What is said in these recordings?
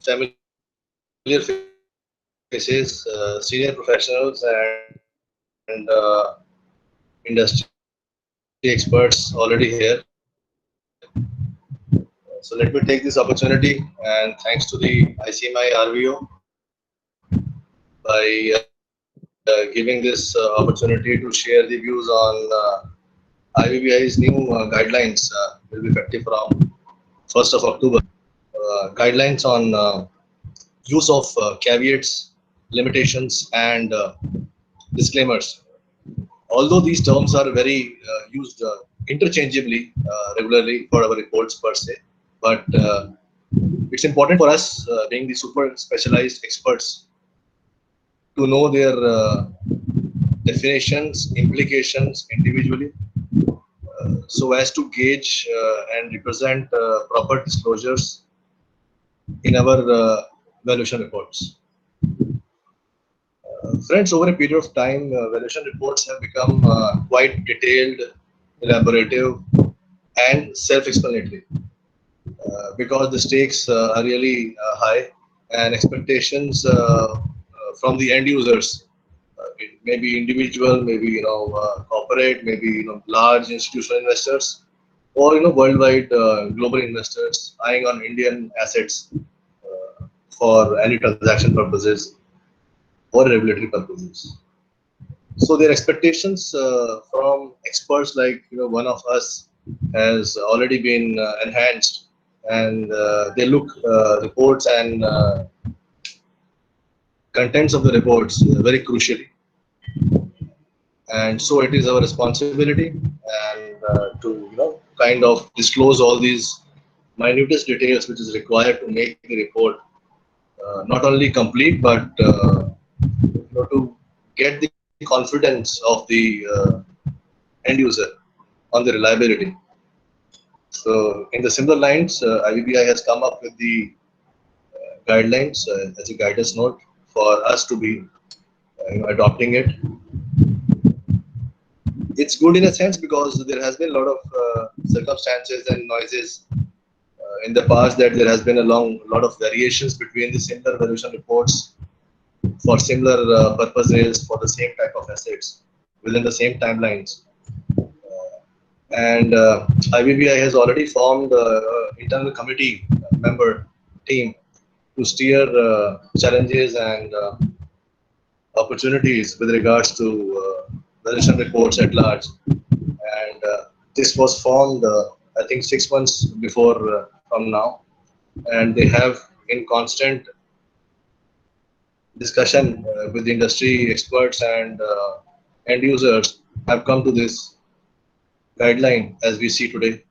familiar faces, senior professionals, and industry experts already here. So let me take this opportunity and thanks to the ICMI RVO by giving this opportunity to share the views on IBBI's new guidelines will be effective from 1st of October. Guidelines on use of caveats, limitations, and disclaimers. Although these terms are very used interchangeably regularly for our reports per se, but it's important for us, being the super specialized experts, to know their definitions, implications individually, so as to gauge and represent proper disclosures in our valuation reports. Friends, over a period of time, valuation reports have become quite detailed, elaborative, and self-explanatory because the stakes are really high and expectations from the end users, it may be individual, maybe corporate, maybe large institutional investors, or worldwide global investors eyeing on Indian assets for any transaction purposes or regulatory purposes. So their expectations from experts like one of us has already been enhanced, and they look reports and contents of the reports very crucially. And so it is our responsibility and to kind of disclose all these minutest details which is required to make the report not only complete but to get the confidence of the end user on the reliability. So, in the similar lines, IBBI has come up with the guidelines as a guidance note for us to be adopting it. It's good in a sense because there has been a lot of circumstances and noises in the past that there has been a lot of variations between the similar valuation reports for similar purposes for the same type of assets within the same timelines. And IBBI has already formed internal committee member team to steer challenges and opportunities with regards to valuation reports at large. And this was formed, I think, 6 months before from now, and they have in constant discussion with the industry experts and end users have come to this guideline as we see today,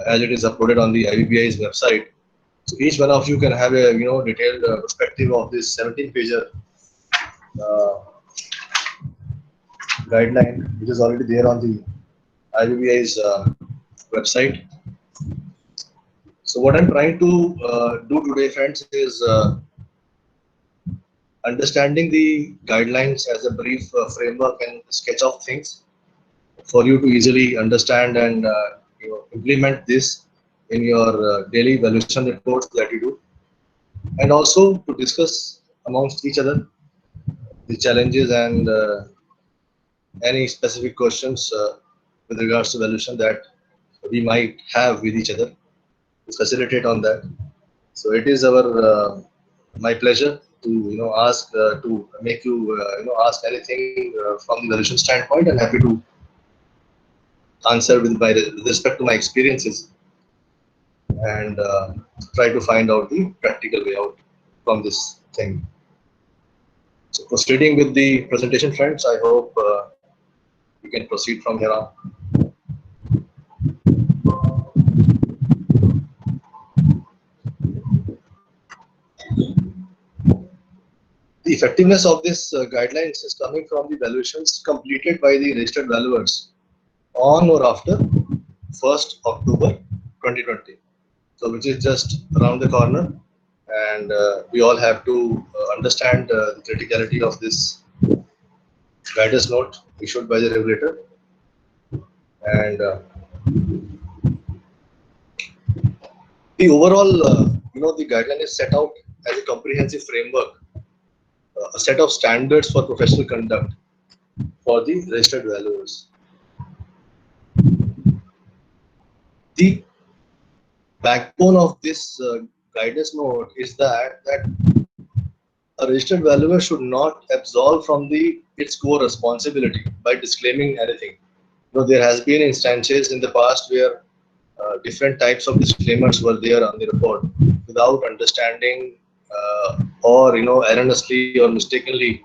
as it is uploaded on the IBBI's website. So each one of you can have a detailed perspective of this 17-pager uh, guideline, which is already there on the IBBI's website. So what I'm trying to do today, friends, is understanding the guidelines as a brief framework and sketch of things for you to easily understand and implement this in your daily valuation reports that you do, and also to discuss amongst each other the challenges and any specific questions with regards to valuation that we might have with each other to facilitate on that. So it is our my pleasure to ask to make you ask anything from the valuation standpoint, and happy to answer with respect to my experiences and try to find out the practical way out from this thing. So proceeding with the presentation, friends, I hope we can proceed from here on. The effectiveness of this guidelines is coming from the valuations completed by the registered valuers on or after 1st October 2020. So which is just around the corner, and we all have to understand the criticality of this guidance note issued by the regulator. And the overall the guideline is set out as a comprehensive framework, a set of standards for professional conduct for the registered valuers. The backbone of this guidance note is that a registered valuer should not absolve from the its core responsibility by disclaiming anything. There has been instances in the past where different types of disclaimers were there on the report without understanding, or erroneously or mistakenly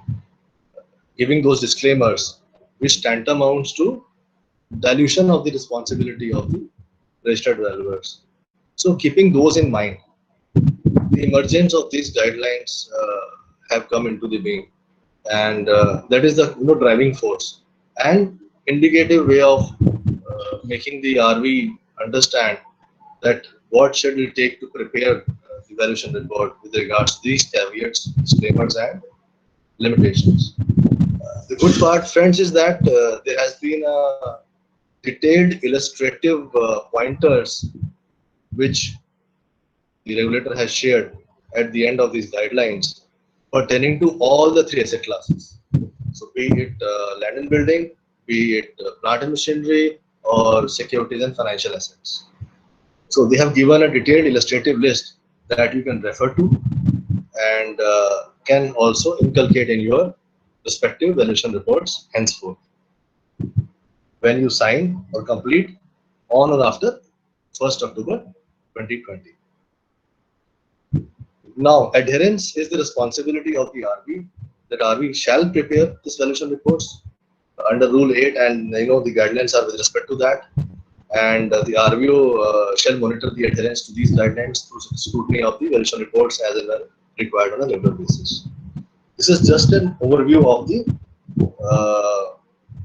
giving those disclaimers, which tantamounts to dilution of the responsibility of the registered valuers. So, keeping those in mind, the emergence of these guidelines have come into the being, and that is the driving force and indicative way of making the RV understand that what should it take to prepare the valuation report with regards to these caveats, disclaimers, and limitations. The good part, friends, is that there has been a detailed illustrative pointers which the regulator has shared at the end of these guidelines pertaining to all the three asset classes. So, be it land and building, be it plant and machinery, or securities and financial assets. So, they have given a detailed illustrative list that you can refer to and can also inculcate in your respective valuation reports henceforth when you sign or complete on or after 1st October 2020. Now, adherence is the responsibility of the RV. That RV shall prepare this valuation reports under Rule 8, and the guidelines are with respect to that. And the RVO shall monitor the adherence to these guidelines through scrutiny of the valuation reports as and when required on a regular basis. This is just an overview of the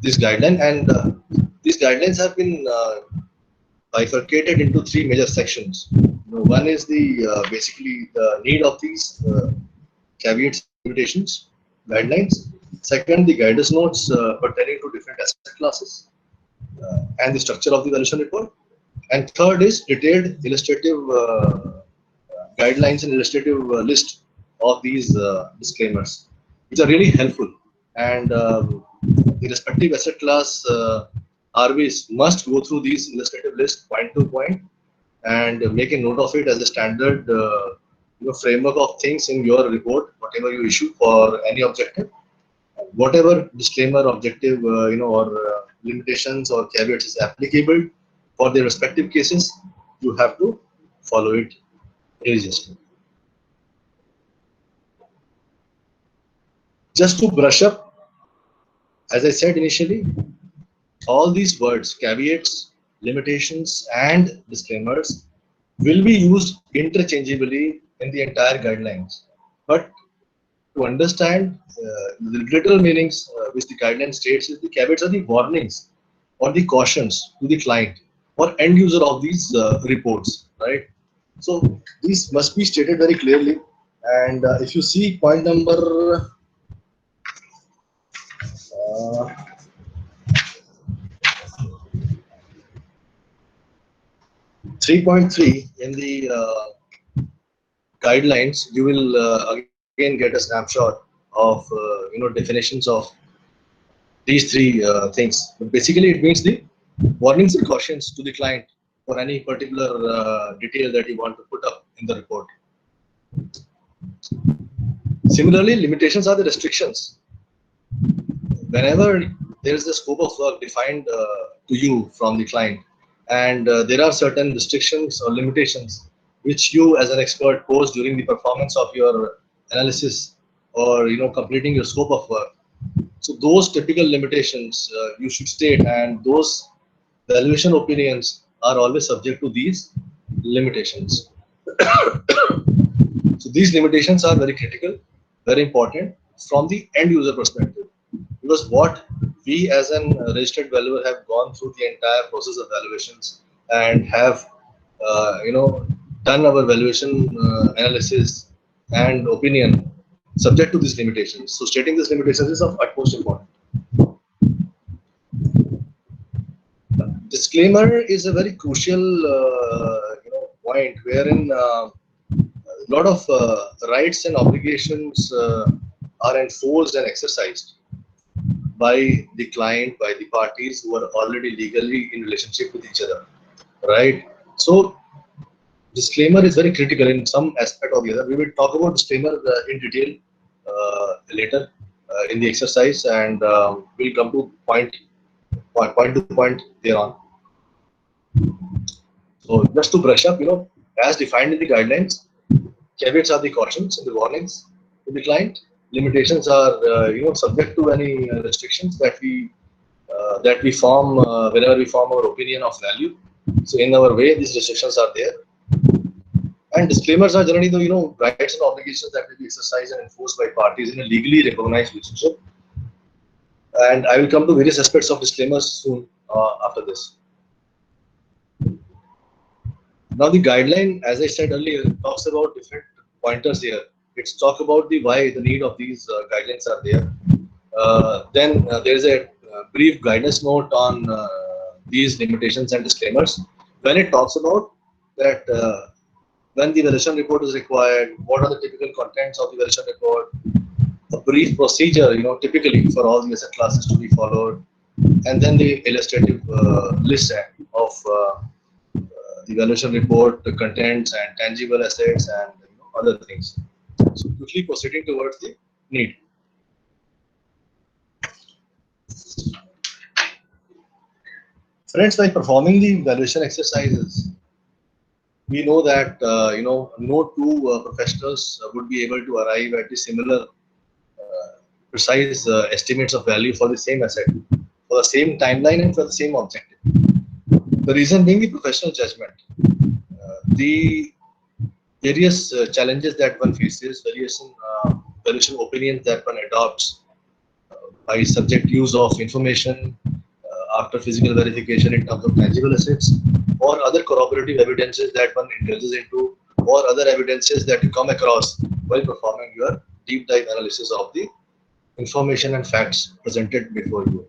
this guideline, and these guidelines have been bifurcated into three major sections. One is the basically the need of these caveats, limitations, guidelines. Second, the guidance notes pertaining to different asset classes and the structure of the valuation report. And third is detailed illustrative guidelines and illustrative list of these disclaimers, which are really helpful. And the respective asset class RVs must go through these illustrative list point to point and make a note of it as a standard framework of things in your report, whatever you issue for any objective, whatever disclaimer, objective, or limitations or caveats is applicable for their respective cases, you have to follow it religiously. Just to brush up, as I said initially, all these words, caveats, limitations, and disclaimers will be used interchangeably in the entire guidelines. But to understand the literal meanings which the guideline states, is the caveats are the warnings or the cautions to the client or end user of these reports, right? So these must be stated very clearly. And if you see point number 3.3 in the guidelines, you will again get a snapshot of definitions of these three things. But basically, it means the warnings and cautions to the client for any particular detail that you want to put up in the report. Similarly, limitations are the restrictions. Whenever there is a scope of work defined to you from the client, and there are certain restrictions or limitations which you as an expert pose during the performance of your analysis or completing your scope of work. So those typical limitations you should state, and those valuation opinions are always subject to these limitations. So these limitations are very critical, very important from the end user perspective, because what we as an registered valuer have gone through the entire process of valuations and have done our valuation analysis and opinion subject to these limitations. So stating these limitations is of utmost importance. Disclaimer is a very crucial point wherein lot of rights and obligations are enforced and exercised by the client, by the parties who are already legally in relationship with each other, right? So disclaimer is very critical in some aspect or the other. We will talk about disclaimer in detail later in the exercise, and we'll come to point to point thereon. So just to brush up, as defined in the guidelines, caveats are the cautions and the warnings to the client. Limitations are, subject to any restrictions that we form whenever we form our opinion of value. So in our way, these restrictions are there. And disclaimers are generally the rights and obligations that will be exercised and enforced by parties in a legally recognized relationship. And I will come to various aspects of disclaimers soon after this. Now the guideline, as I said earlier, talks about different pointers here. It's talk about the why, the need of these guidelines are there. Then there is a brief guidance note on these limitations and disclaimers. When it talks about that when the valuation report is required, what are the typical contents of the valuation report, a brief procedure, typically for all the asset classes to be followed, and then the illustrative list of the valuation report, the contents and tangible assets and other things. So quickly proceeding towards the need. Friends, by performing the valuation exercises, we know that no two professionals would be able to arrive at the similar precise estimates of value for the same asset, for the same timeline and for the same objective. The reason being the professional judgment. The various challenges that one faces, various valuation opinions that one adopts by subject use of information after physical verification in terms of tangible assets, or other corroborative evidences that one indulges into, or other evidences that you come across while performing your deep dive analysis of the information and facts presented before you.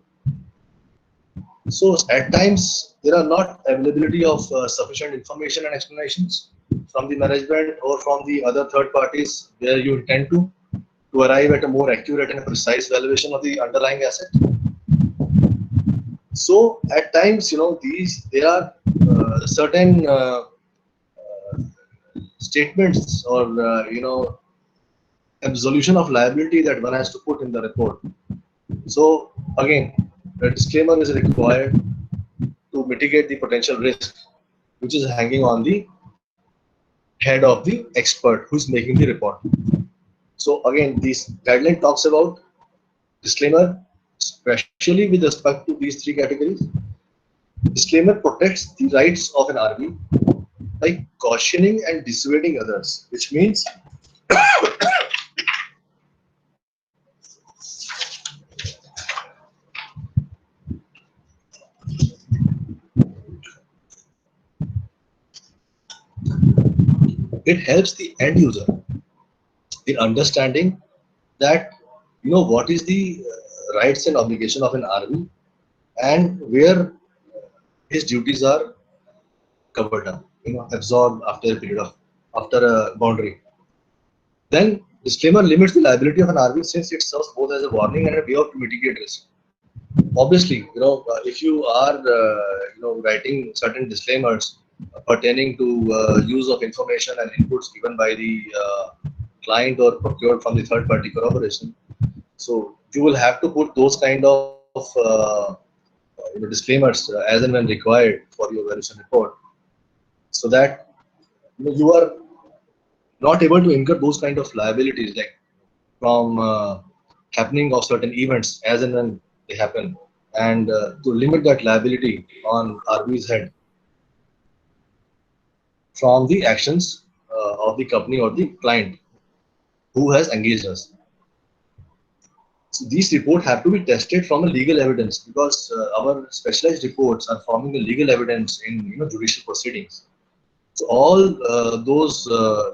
So at times there are not availability of sufficient information and explanations from the management or from the other third parties where you intend to arrive at a more accurate and precise valuation of the underlying asset. So at times, there are certain statements or absolution of liability that one has to put in the report. So again, a disclaimer is required to mitigate the potential risk which is hanging on the head of the expert who is making the report. So again, this guideline talks about disclaimer, especially with respect to these three categories. Disclaimer protects the rights of an RV by cautioning and dissuading others, which means it helps the end user in understanding that what is the rights and obligation of an RV and where his duties are covered up, absorbed after a period of after a boundary. Then disclaimer limits the liability of an RV since it serves both as a warning and a way to mitigate risk. Obviously, if you are writing certain disclaimers pertaining to use of information and inputs given by the client or procured from the third party corroboration, so you will have to put those kind of disclaimers as and when required for your valuation report, so that you are not able to incur those kind of liabilities like from happening of certain events as and when they happen, and to limit that liability on RV's head from the actions of the company or the client who has engaged us. So these reports have to be tested from a legal evidence because our specialized reports are forming a legal evidence in judicial proceedings. So all those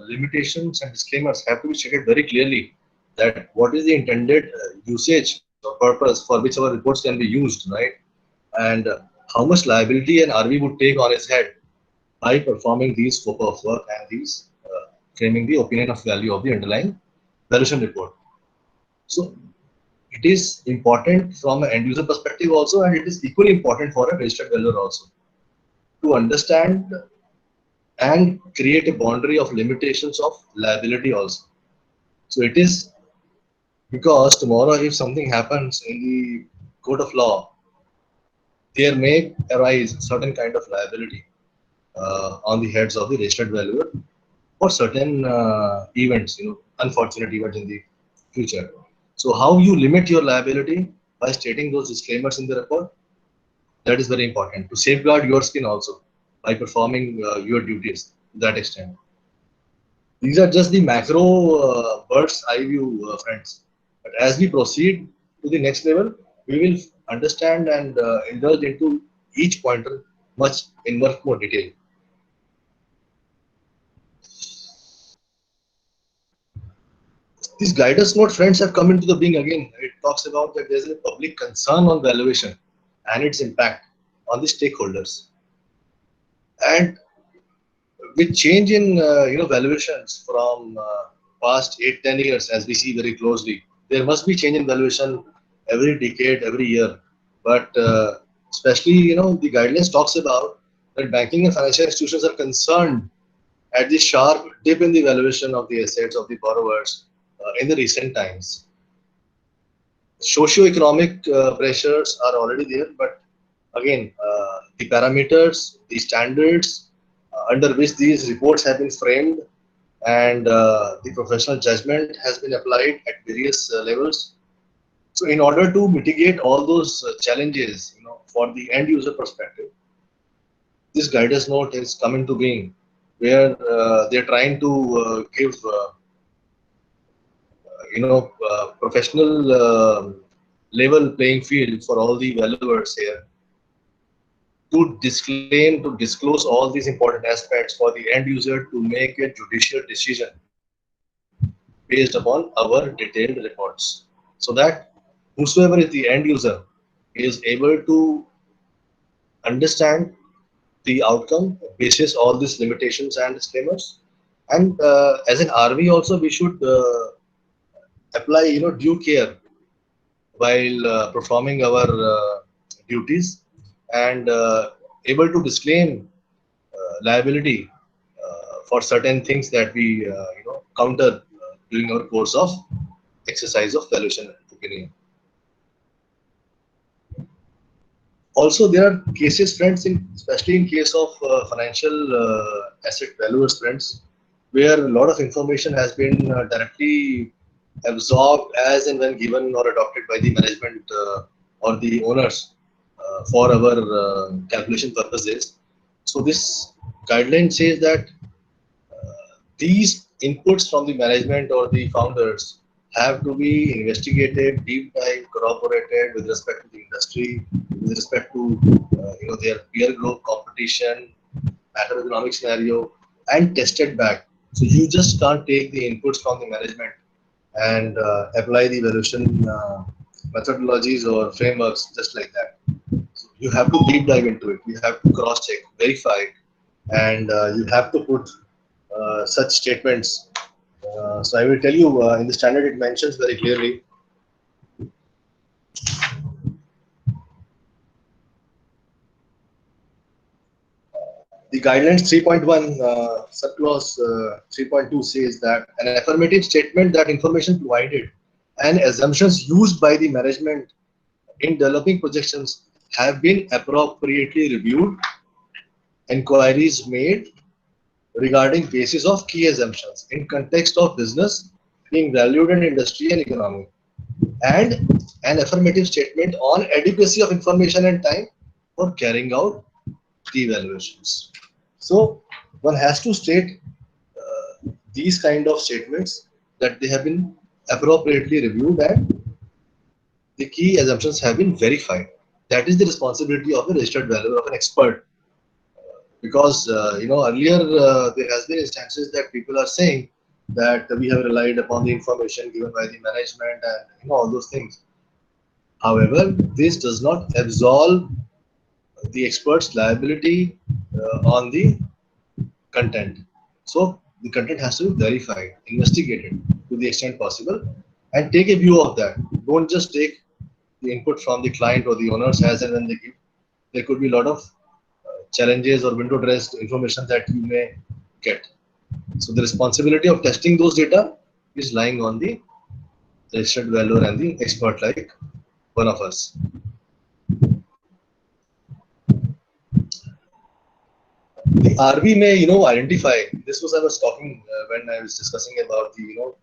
limitations and disclaimers have to be stated very clearly that what is the intended usage or purpose for which our reports can be used, right? And how much liability an RV would take on his head by performing these scope of work and these framing the opinion of value of the underlying valuation report. So it is important from an end user perspective also, and it is equally important for a registered valuer also to understand and create a boundary of limitations of liability also. So it is because tomorrow if something happens in the court of law, there may arise certain kind of liability on the heads of the registered valuer for certain events, unfortunate events in the future. So how you limit your liability by stating those disclaimers in the report, that is very important to safeguard your skin also by performing your duties to that extent. These are just the macro bird's eye view, friends. But as we proceed to the next level, we will understand and indulge into each pointer much more detail. These guidance note, friends, have come into the being again. It talks about that there's a public concern on valuation and its impact on the stakeholders. And with change in valuations from past 8-10 years, as we see very closely, there must be change in valuation every decade, every year. But especially, the guidelines talks about that banking and financial institutions are concerned at the sharp dip in the valuation of the assets of the borrowers in the recent times. Socio-economic pressures are already there, but again, the parameters, the standards under which these reports have been framed, and the professional judgment has been applied at various levels. So, in order to mitigate all those challenges, for the end user perspective, this guidance note is coming to being, where they're trying to give professional level playing field for all the valuers here to disclaim, to disclose all these important aspects for the end user to make a judicial decision based upon our detailed reports, so that whosoever is the end user is able to understand the outcome basis all these limitations and disclaimers. And as an RV also, we should apply due care while performing our duties, and able to disclaim liability for certain things that we counter during our course of exercise of valuation opinion. Also, there are cases, friends, especially in case of financial asset valuers, friends, where a lot of information has been directly absorbed as and when given or adopted by the management or the owners for our calculation purposes. So this guideline says that these inputs from the management or the founders have to be investigated, deep dive, corroborated with respect to the industry, with respect to their peer group competition, macroeconomic scenario, and tested back. So you just can't take the inputs from the management and apply the evaluation methodologies or frameworks just like that. So you have to deep dive into it. You have to cross check, verify it, and you have to put such statements. So I will tell you in the standard it mentions very clearly. The guidelines 3.1 subclause 3.2 says that an affirmative statement that information provided and assumptions used by the management in developing projections have been appropriately reviewed, inquiries made regarding basis of key assumptions in context of business being valued in industry and economy, and an affirmative statement on adequacy of information and time for carrying out the evaluations. So one has to state these kind of statements that they have been appropriately reviewed and the key assumptions have been verified. That is the responsibility of a registered valuer, of an expert. Because earlier there has been instances that people are saying that we have relied upon the information given by the management and all those things. However, this does not absolve the expert's liability on the content. So the content has to be verified, investigated to the extent possible, and take a view of that. Don't just take the input from the client or the owners as and when they give. There could be a lot of challenges or window dressed information that you may get. So the responsibility of testing those data is lying on the registered valuer and the expert like one of us. The RB may, identify. This was I was talking when I was discussing about the,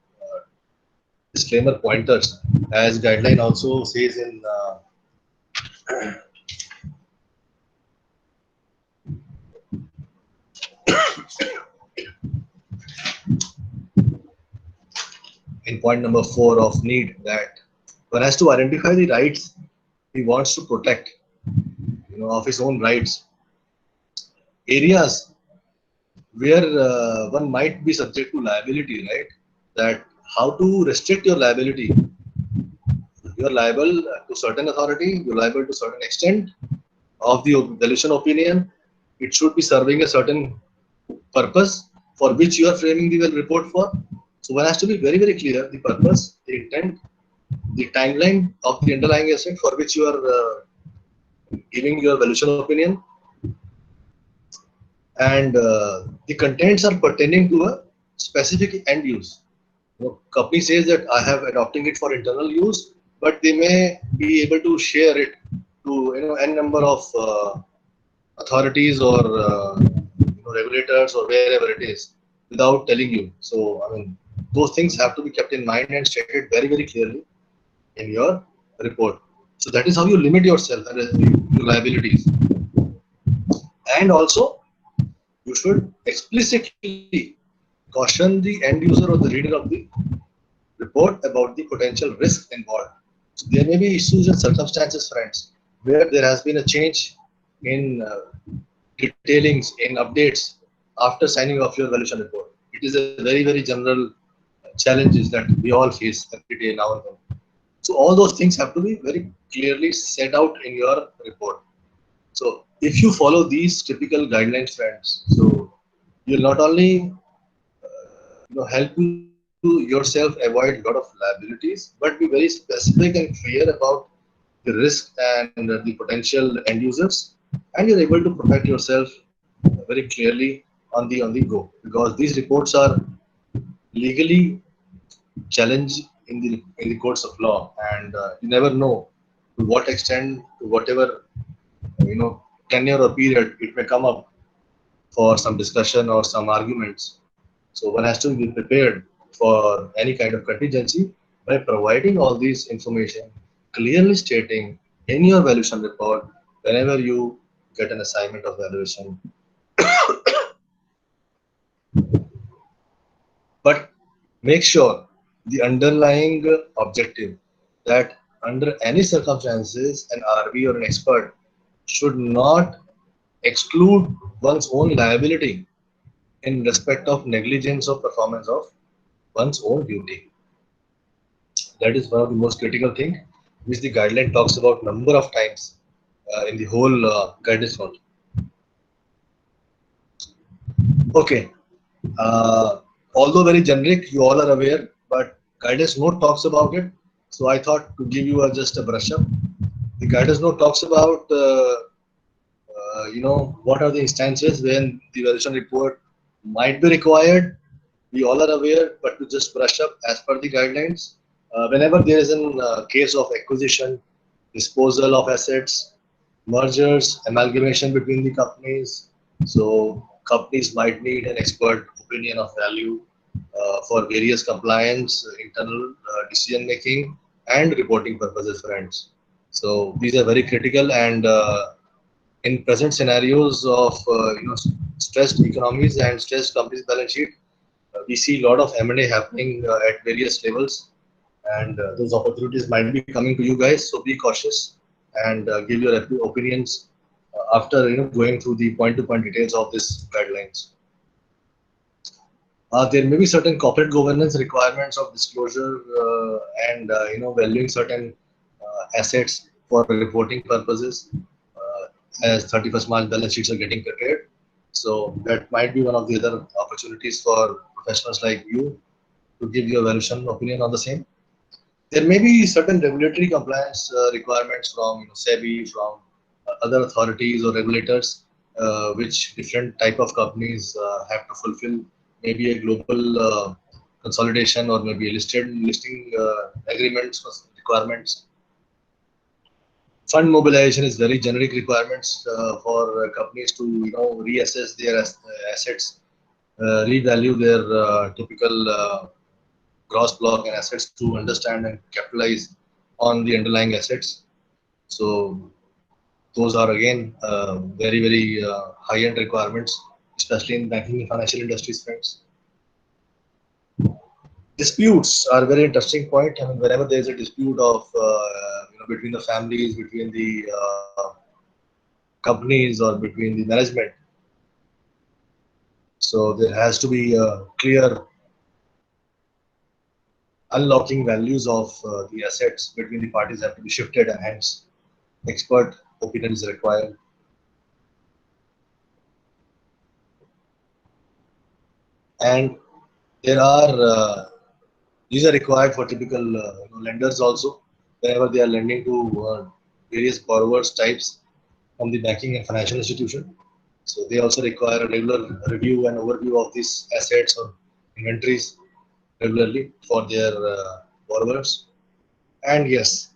disclaimer pointers, as guideline also says in point number 4 of need, that one has to identify the rights he wants to protect, of his own rights, areas where one might be subject to liability, right? That how to restrict your liability. You're liable to certain authority, you're liable to certain extent of the valuation opinion. It should be serving a certain purpose for which you are framing the report for. So one has to be very, very clear the purpose, the intent, the timeline of the underlying asset for which you are giving your valuation opinion, and the contents are pertaining to a specific end use. Company says that I have adopting it for internal use, but they may be able to share it to n number of authorities or regulators or wherever it is without telling you. So I mean, those things have to be kept in mind and stated very, very clearly in your report. So that is how you limit yourself and your liabilities. And also, you should explicitly caution the end user or the reader of the report about the potential risk involved. So there may be issues and circumstances, friends, where there has been a change in detailings, in updates after signing off your valuation report. It is a very, very general challenges that we all face every day now and then. So all those things have to be very clearly set out in your report. So if you follow these typical guidelines, friends, so you'll not only help you yourself avoid a lot of liabilities, but be very specific and clear about the risk and the potential end users, and you're able to protect yourself very clearly on the go, because these reports are legally challenged in the courts of law, and you never know to what extent, to whatever tenure or period it may come up for some discussion or some arguments. So one has to be prepared for any kind of contingency by providing all these information, clearly stating in your valuation report whenever you get an assignment of valuation. But make sure the underlying objective, that under any circumstances an RV or an expert should not exclude one's own liability in respect of negligence or performance of one's own duty. That is one of the most critical thing, which the guideline talks about number of times in the whole guidance note. Okay. Although very generic, you all are aware, but guidance note talks about it. So I thought to give you just a brush up. The guidance note talks about what are the instances when the valuation report might be required. We all are aware, but to just brush up as per the guidelines, whenever there is a case of acquisition, disposal of assets, mergers, amalgamation between the companies, so companies might need an expert opinion of value for various compliance, internal decision making, and reporting purposes, friends. So these are very critical, and in present scenarios of stressed economies and stressed companies' balance sheet, we see a lot of M&A happening at various levels, and those opportunities might be coming to you guys. So be cautious and give your opinions after going through the point-to-point details of these guidelines. There may be certain corporate governance requirements of disclosure and valuing certain assets for reporting purposes as 31st March balance sheets are getting prepared. So that might be one of the other opportunities for professionals like you to give your valuation opinion on the same. There may be certain regulatory compliance requirements from SEBI, from other authorities or regulators, which different type of companies have to fulfill. Maybe a global consolidation or maybe a listing agreements requirements. Fund mobilization is very generic requirements for companies to reassess their assets, revalue their typical gross block and assets to understand and capitalize on the underlying assets. So those are again very high end requirements, especially in banking and financial industries, friends. Disputes are a very interesting point. I mean, whenever there is a dispute of between the families, between the companies, or between the management, so there has to be clear unlocking values of the assets between the parties have to be shifted, and hence expert opinion is required. And there are these are required for typical lenders also, whenever they are lending to various borrowers types from the banking and financial institution. So they also require a regular review and overview of these assets or inventories regularly for their borrowers. And yes,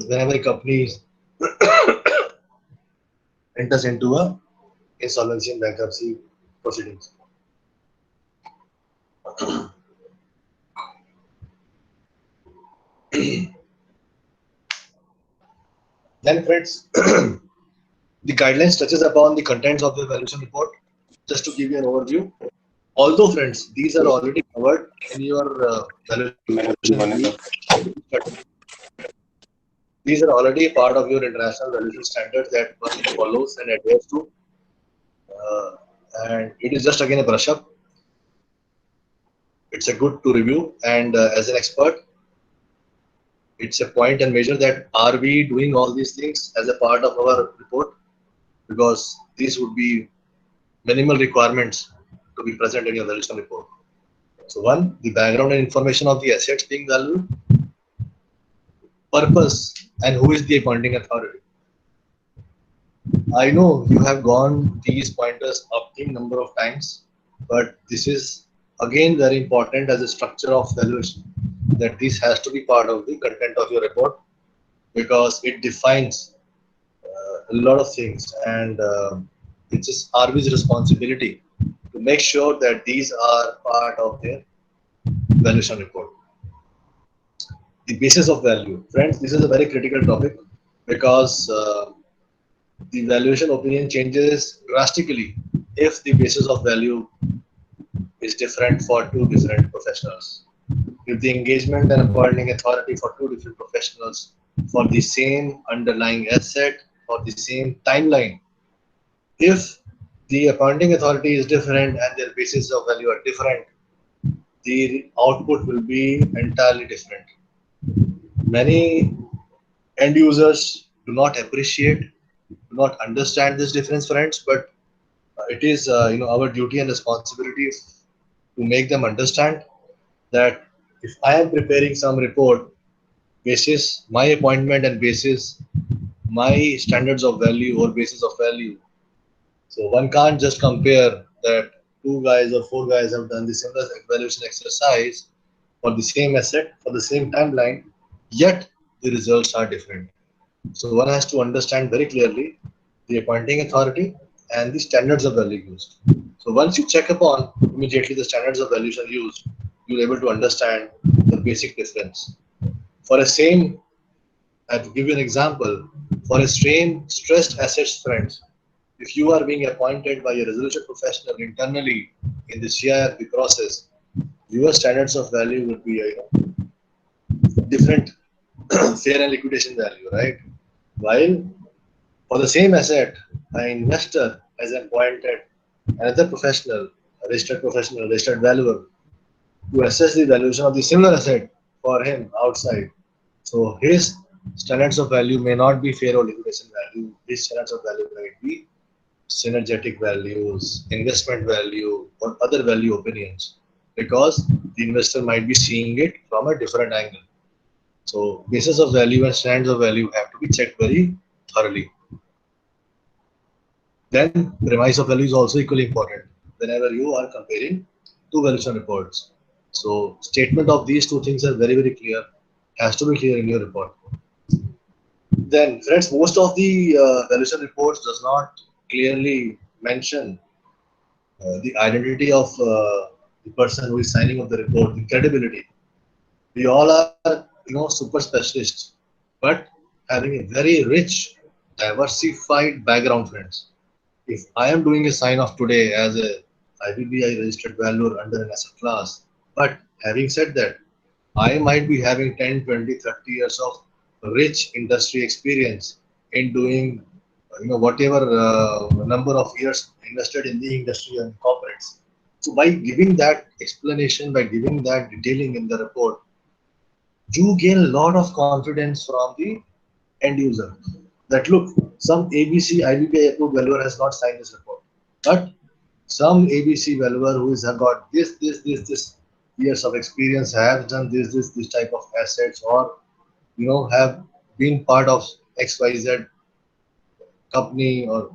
whenever a company enters into a insolvency and bankruptcy proceedings. Then, friends, the guidelines touches upon the contents of the evaluation report. Just to give you an overview, although friends, these are already covered in your valuation review, these are already a part of your international valuation standards that one follows and adheres to, uh, and it is just again a brush up. It's a good to review, and as an expert, it's a point and measure that are we doing all these things as a part of our report, because these would be minimal requirements to be present in your valuation report. So one, the background and information of the assets being valued, purpose, and who is the appointing authority. I know you have gone these pointers up in number of times, but this is again very important as a structure of valuation, that this has to be part of the content of your report, because it defines a lot of things, and it is RV's responsibility to make sure that these are part of their valuation report. The basis of value, friends, this is a very critical topic, because the valuation opinion changes drastically if the basis of value is different for two different professionals. If the engagement and appointing authority for two different professionals for the same underlying asset or the same timeline, if the appointing authority is different and their basis of value are different, the output will be entirely different. Many end users do not appreciate, do not understand this difference, friends, but it is our duty and responsibility to make them understand that if I am preparing some report basis my appointment and basis my standards of value or basis of value, so one can't just compare that two guys or four guys have done the similar evaluation exercise for the same asset for the same timeline, yet the results are different. So one has to understand very clearly the appointing authority and the standards of value used. So once you check upon immediately the standards of valuation used, you're able to understand the basic difference. For a same, I to give you an example, for a same stressed assets friends, if you are being appointed by a resolution professional internally in the CIRP process, your standards of value would be different fair and liquidation value, right? While for the same asset, an investor has appointed another professional, a registered valuer, to assess the valuation of the similar asset for him outside. So his standards of value may not be fair or liquidation value. His standards of value might be synergetic values, investment value, or other value opinions, because the investor might be seeing it from a different angle. So, basis of value and stands of value have to be checked very thoroughly. Then, premise of value is also equally important whenever you are comparing two valuation reports. So, statement of these two things are very, very clear, has to be clear in your report. Then, friends, most of the valuation reports does not clearly mention the identity of the person who is signing up the report, the credibility. We all are, super specialists, but having a very rich, diversified background, friends. If I am doing a sign off today as a IBBI registered valuer under an asset class, but having said that, I might be having 10, 20, 30 years of rich industry experience in doing, whatever number of years invested in the industry and corporates. So by giving that explanation, by giving that detailing in the report, you gain a lot of confidence from the end user. That look, some ABC IBPI approved valuer has not signed this report, but some ABC valuer who has got this years of experience have done this type of assets, or have been part of XYZ company or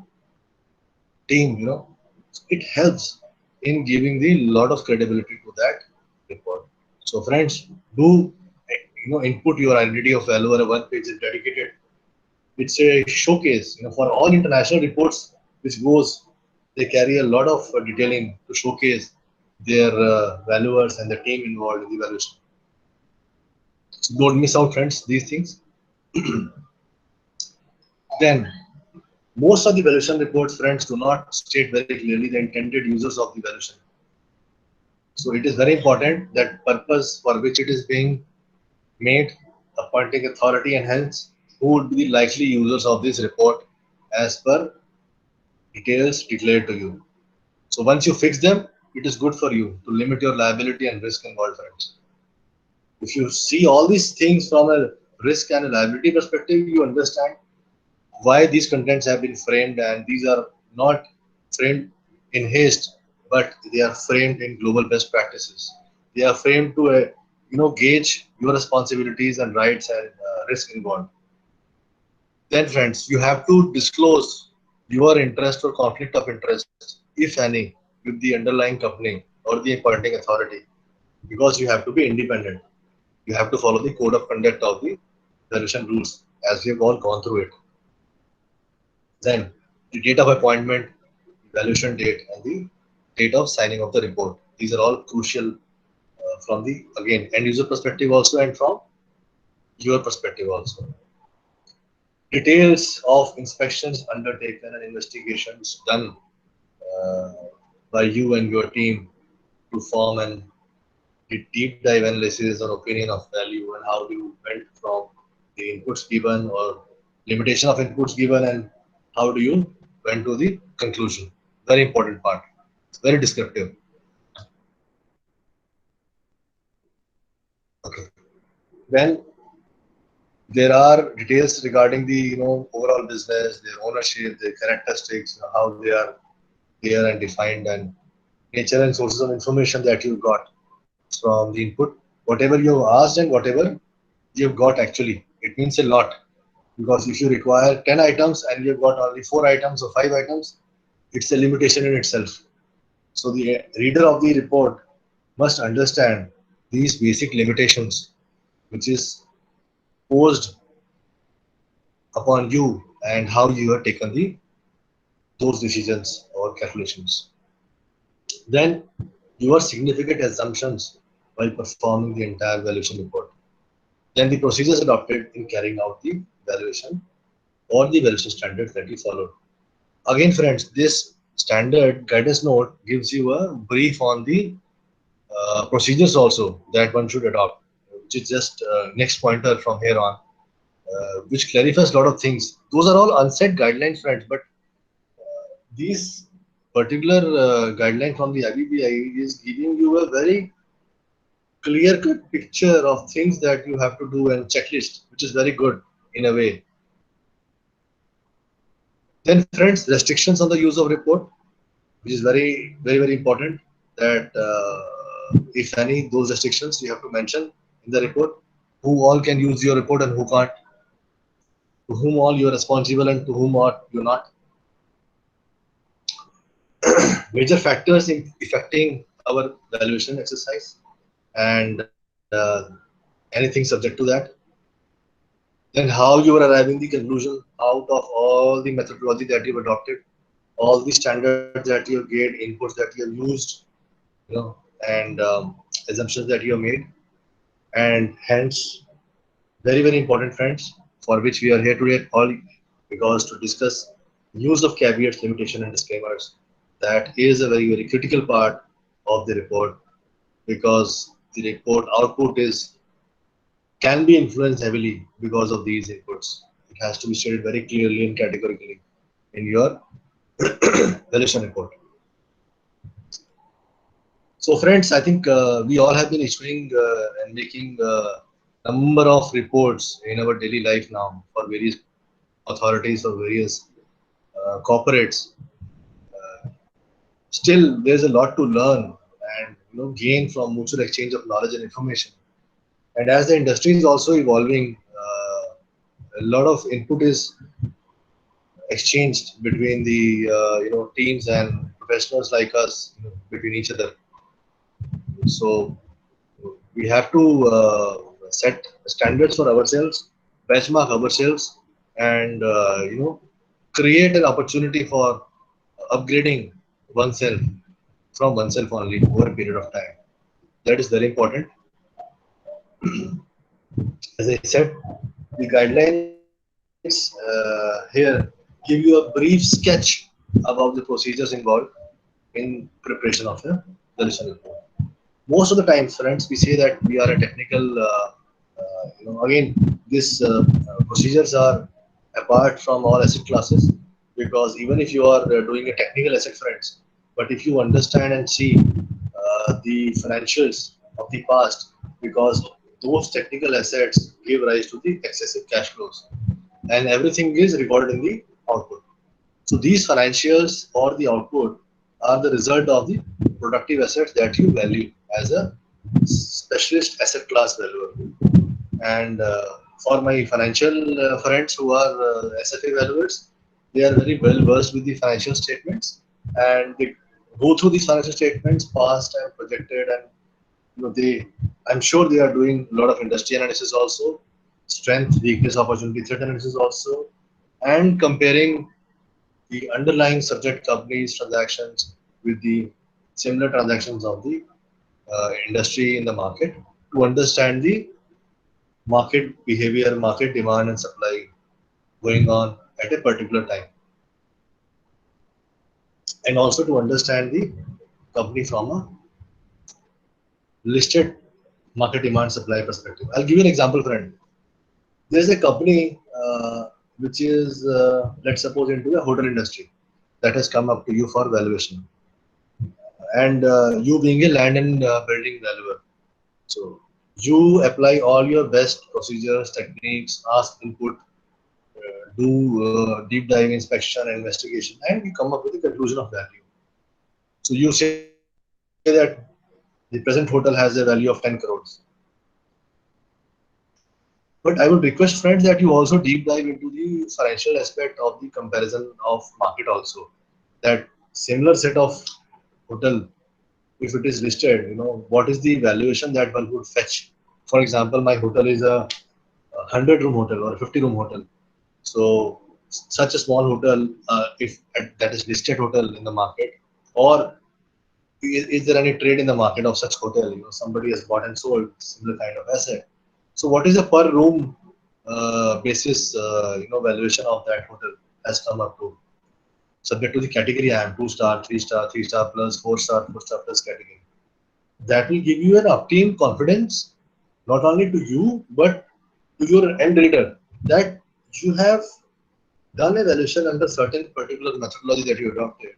team. It helps in giving the lot of credibility to that report. So friends, do input your identity of valuer. One page is dedicated. It's a showcase, for all international reports which goes. They carry a lot of detailing to showcase their valuers and the team involved in the valuation. So don't miss out, friends, these things. Then, most of the valuation reports, friends, do not state very clearly the intended users of the valuation. So it is very important that purpose for which it is being made, appointing authority, and hence who would be the likely users of this report as per details declared to you. So once you fix them, it is good for you to limit your liability and risk involved, friends. If you see all these things from a risk and a liability perspective, you understand why these contents have been framed, and these are not framed in haste, but they are framed in global best practices. They are framed to gauge your responsibilities and rights and risk involved. Then, friends, you have to disclose your interest or conflict of interest, if any, with the underlying company or the appointing authority, because you have to be independent. You have to follow the code of conduct of the valuation rules, as we have all gone through it. Then, the date of appointment, valuation date, and the date of signing of the report. These are all crucial from the, again, end user perspective also, and from your perspective also. Details of inspections undertaken and investigations done uh, by you and your team to form an deep dive analysis or opinion of value, and how you went from the inputs given or limitation of inputs given, and how do you went to the conclusion. Very important part. Very descriptive. Okay. Then there are details regarding the overall business, their ownership, their characteristics, how they are clear and defined, and nature and sources of information that you got from the input, whatever you asked and whatever you've got actually. It means a lot, because if you require 10 items and you've got only 4 items or 5 items, it's a limitation in itself. So the reader of the report must understand these basic limitations, which is posed upon you, and how you have taken those decisions or calculations. Then your significant assumptions while performing the entire valuation report. Then the procedures adopted in carrying out the valuation, or the valuation standards that you followed. Again, friends, this standard guidance note gives you a brief on the procedures also that one should adopt, which is just next pointer from here on, which clarifies a lot of things. Those are all unsaid guidelines, friends, but these particular guideline from the IBBI is giving you a very clear cut picture of things that you have to do, and checklist, which is very good in a way. Then friends, restrictions on the use of report, which is very important. That if any, those restrictions you have to mention in the report. Who all can use your report and who can't. To whom all you are responsible and to whom all you're not. Major factors in affecting our valuation exercise and anything subject to that. Then how you are arriving the conclusion out of all the methodology that you've adopted, all the standards that you have gained, inputs that you have used, you know, and assumptions that you have made, and hence very important friends, for which we are here today all because to discuss use of caveats, limitation, and disclaimers. That is a very critical part of the report because the report output is can be influenced heavily because of these inputs. It has to be stated very clearly and categorically in your valuation report. So, friends, I think we all have been issuing and making number of reports in our daily life now for various authorities or various corporates. Still, there's a lot to learn and gain from mutual exchange of knowledge and information. And as the industry is also evolving, a lot of input is exchanged between the teams and professionals like us between each other. So we have to set standards for ourselves, benchmark ourselves, and create an opportunity for upgrading oneself from oneself only over a period of time. That is very important. As I said, the guidelines here give you a brief sketch about the procedures involved in preparation of a solution report. Most of the times, friends, we say that we are a technical. Again, these procedures are apart from all asset classes because even if you are doing a technical asset, friends, but if you understand and see the financials of the past, because those technical assets give rise to the excessive cash flows, and everything is recorded in the output. So these financials or the output are the result of the productive assets that you value as a specialist asset class valuer. And for my financial friends who are SFA valuers, they are very well versed with the financial statements and they go through these financial statements, past and projected, and they. I'm sure they are doing a lot of industry analysis also, strength, weakness, opportunity, threat analysis also, and comparing the underlying subject companies transactions with the similar transactions of the industry in the market to understand the market behavior, market demand and supply going on at a particular time, and also to understand the company from a listed market demand supply perspective. I'll give you an example, friend. There's a company which is, let's suppose, into the hotel industry that has come up to you for valuation, and you being a land and building valuer. So you apply all your best procedures, techniques, ask input, do deep dive inspection and investigation, and you come up with a conclusion of value. So you say that the present hotel has a value of 10 crores. But I would request friends that you also deep dive into the financial aspect of the comparison of market also. That similar set of hotel, if it is listed, what is the valuation that one would fetch? For example, my hotel is a 100-room hotel or a 50-room hotel. So such a small hotel, if that is listed hotel in the market, or is there any trade in the market of such hotel? Somebody has bought and sold similar kind of asset. So what is the per room basis, valuation of that hotel has come up to? Subject to the category I am 2 star, 3 star, 3 star plus, 4 star, 4 star plus category. That will give you an obtained confidence not only to you but to your end reader that you have done a valuation under certain particular methodology that you adopted,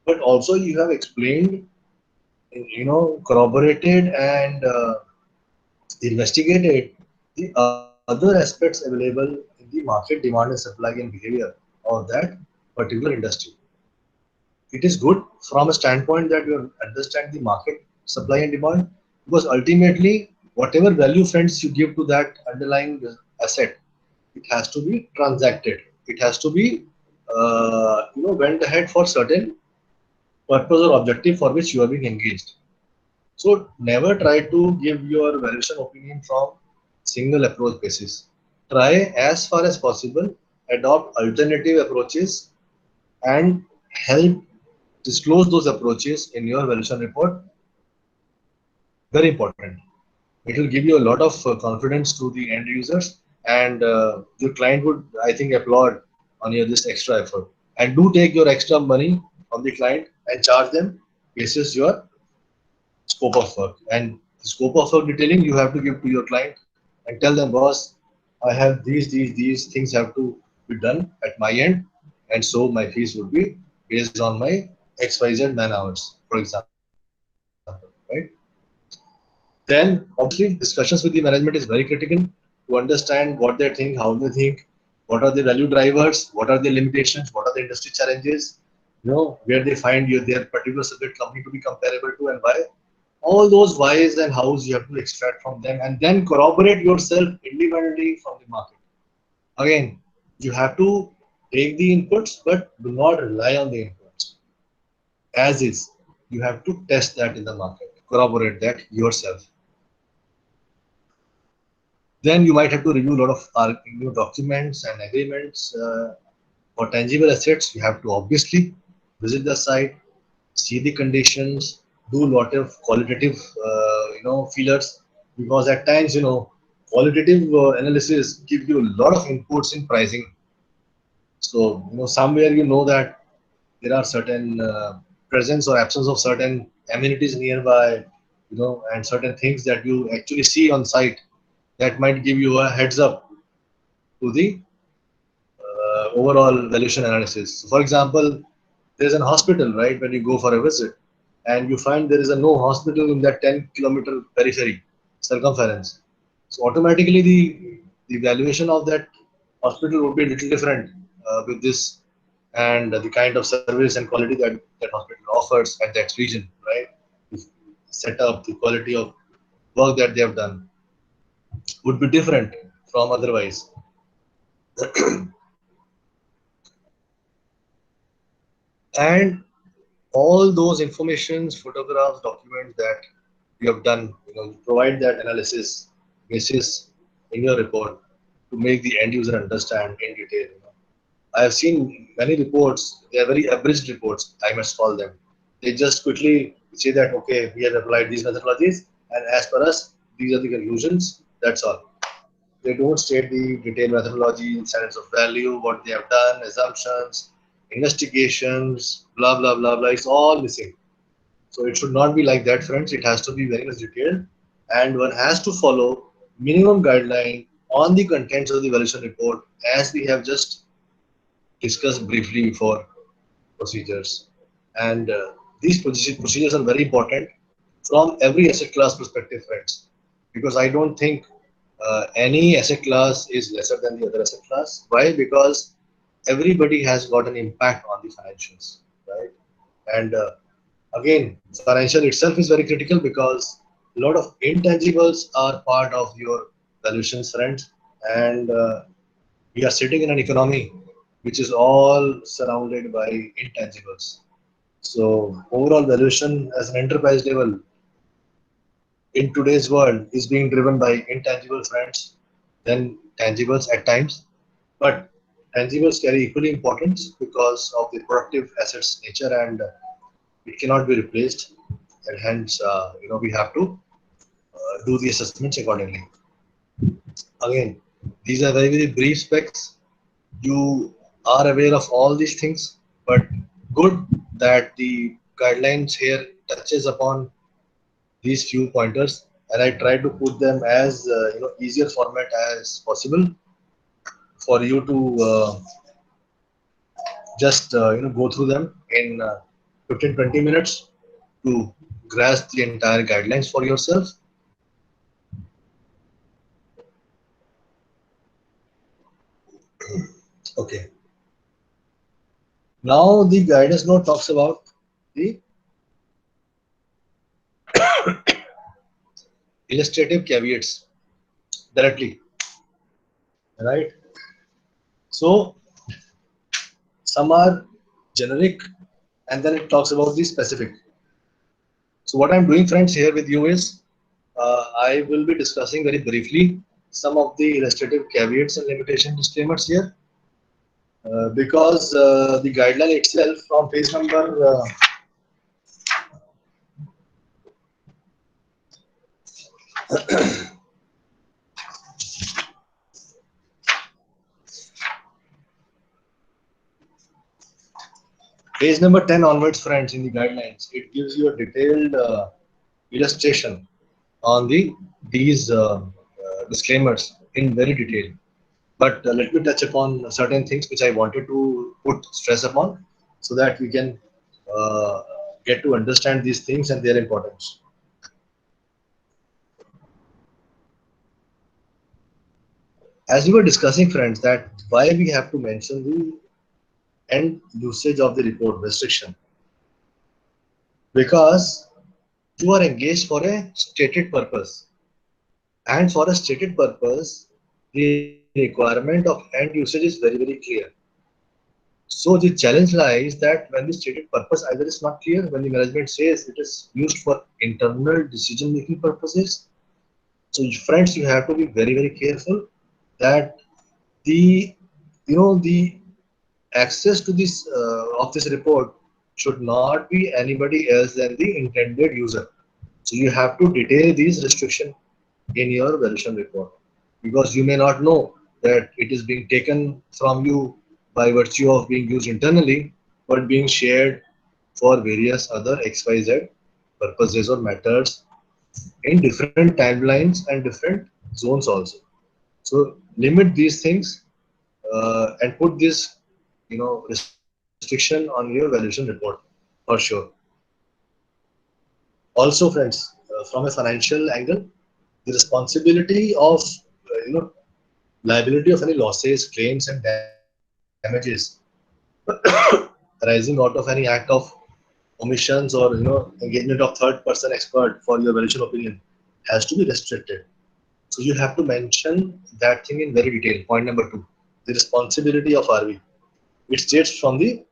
but also you have explained, corroborated and investigated the other aspects available in the market demand and supply and behavior of that particular industry. It is good from a standpoint that you understand the market supply and demand, because ultimately whatever value friends you give to that underlying asset, it has to be transacted, it has to be went ahead for certain purpose or objective for which you are being engaged. So never try to give your valuation opinion from single approach basis. Try as far as possible adopt alternative approaches and help disclose those approaches in your valuation report. Very important. It will give you a lot of confidence to the end users, and your client would, I think, applaud on your this extra effort. And do take your extra money from the client and charge them basis your scope of work. And the scope of work detailing you have to give to your client and tell them, boss, I have these things have to be done at my end, and so my fees would be based on my XYZ man hours, for example, right? Then, obviously, discussions with the management is very critical to understand what they think, how they think, what are the value drivers, what are the limitations, what are the industry challenges, where they find their particular subject company to be comparable to, and why. All those whys and hows you have to extract from them, and then corroborate yourself independently from the market. Again, you have to take the inputs, but do not rely on the inputs as is. You have to test that in the market, corroborate that yourself. Then you might have to review a lot of documents and agreements. For tangible assets, you have to obviously visit the site, see the conditions, do a lot of qualitative, feelers, because at times, qualitative analysis give you a lot of inputs in pricing. So, somewhere that there are certain presence or absence of certain amenities nearby, and certain things that you actually see on site that might give you a heads up to the overall valuation analysis. So, for example, there's an hospital, right? When you go for a visit, and you find there is a no hospital in that 10-kilometer periphery circumference. So automatically the valuation of that hospital would be a little different with this, and the kind of service and quality that that hospital offers at that region, right? The setup, the quality of work that they have done would be different from otherwise. And all those informations, photographs, documents that you have done, you provide that analysis basis in your report to make the end user understand in detail. I have seen many reports, they are very abridged reports, I must call them. They just quickly say that, okay, we have applied these methodologies, and as per us, these are the conclusions, that's all. They don't state the detailed methodology, standards of value, what they have done, assumptions, investigations, blah, blah, blah, blah. It's all missing. So it should not be like that, friends. It has to be very much detailed, and one has to follow minimum guideline on the contents of the valuation report, as we have just discussed briefly before procedures. And these procedures are very important from every asset class perspective, friends, because I don't think any asset class is lesser than the other asset class. Why? Because everybody has got an impact on the financials, right? And again, financial itself is very critical because a lot of intangibles are part of your valuations, friends, and we are sitting in an economy which is all surrounded by intangibles. So overall valuation as an enterprise level in today's world is being driven by intangible friends than tangibles at times. But tangibles carry equally importance because of the productive assets nature, and it cannot be replaced. And hence, we have to do the assessments accordingly. Again, these are very, very brief specs. You are aware of all these things, but good that the guidelines here touches upon these few pointers, and I try to put them as easier format as possible for you to just go through them in 15-20 minutes to grasp the entire guidelines for yourself. Okay. Now the guidance note talks about the illustrative caveats directly, right? So some are generic, and then it talks about the specific. So what I'm doing, friends, here with you is I will be discussing very briefly some of the illustrative caveats and limitation disclaimers here, because the guideline itself from page number 10 onwards, friends, in the guidelines, it gives you a detailed illustration on these disclaimers in very detail. But let me touch upon certain things which I wanted to put stress upon so that we can uh, get to understand these things and their importance. As we were discussing, friends, that why we have to mention the end usage of the report restriction, because you are engaged for a stated purpose, and for a stated purpose the requirement of end usage is very, very clear. So the challenge lies that when the stated purpose either is not clear, when the management says it is used for internal decision making purposes, so friends, you have to be very, very careful that the the access to this of this report should not be anybody else than the intended user. So you have to detail these restrictions in your valuation report, because you may not know that it is being taken from you by virtue of being used internally, but being shared for various other XYZ purposes or methods in different timelines and different zones also. So limit these things and put this restriction on your valuation report for sure. Also, friends, from a financial angle, the responsibility of liability of any losses, claims, and damages arising out of any act of omissions or engagement of third person expert for your valuation opinion has to be restricted. So you have to mention that thing in very detail. Point number two, the responsibility of RV. It states from the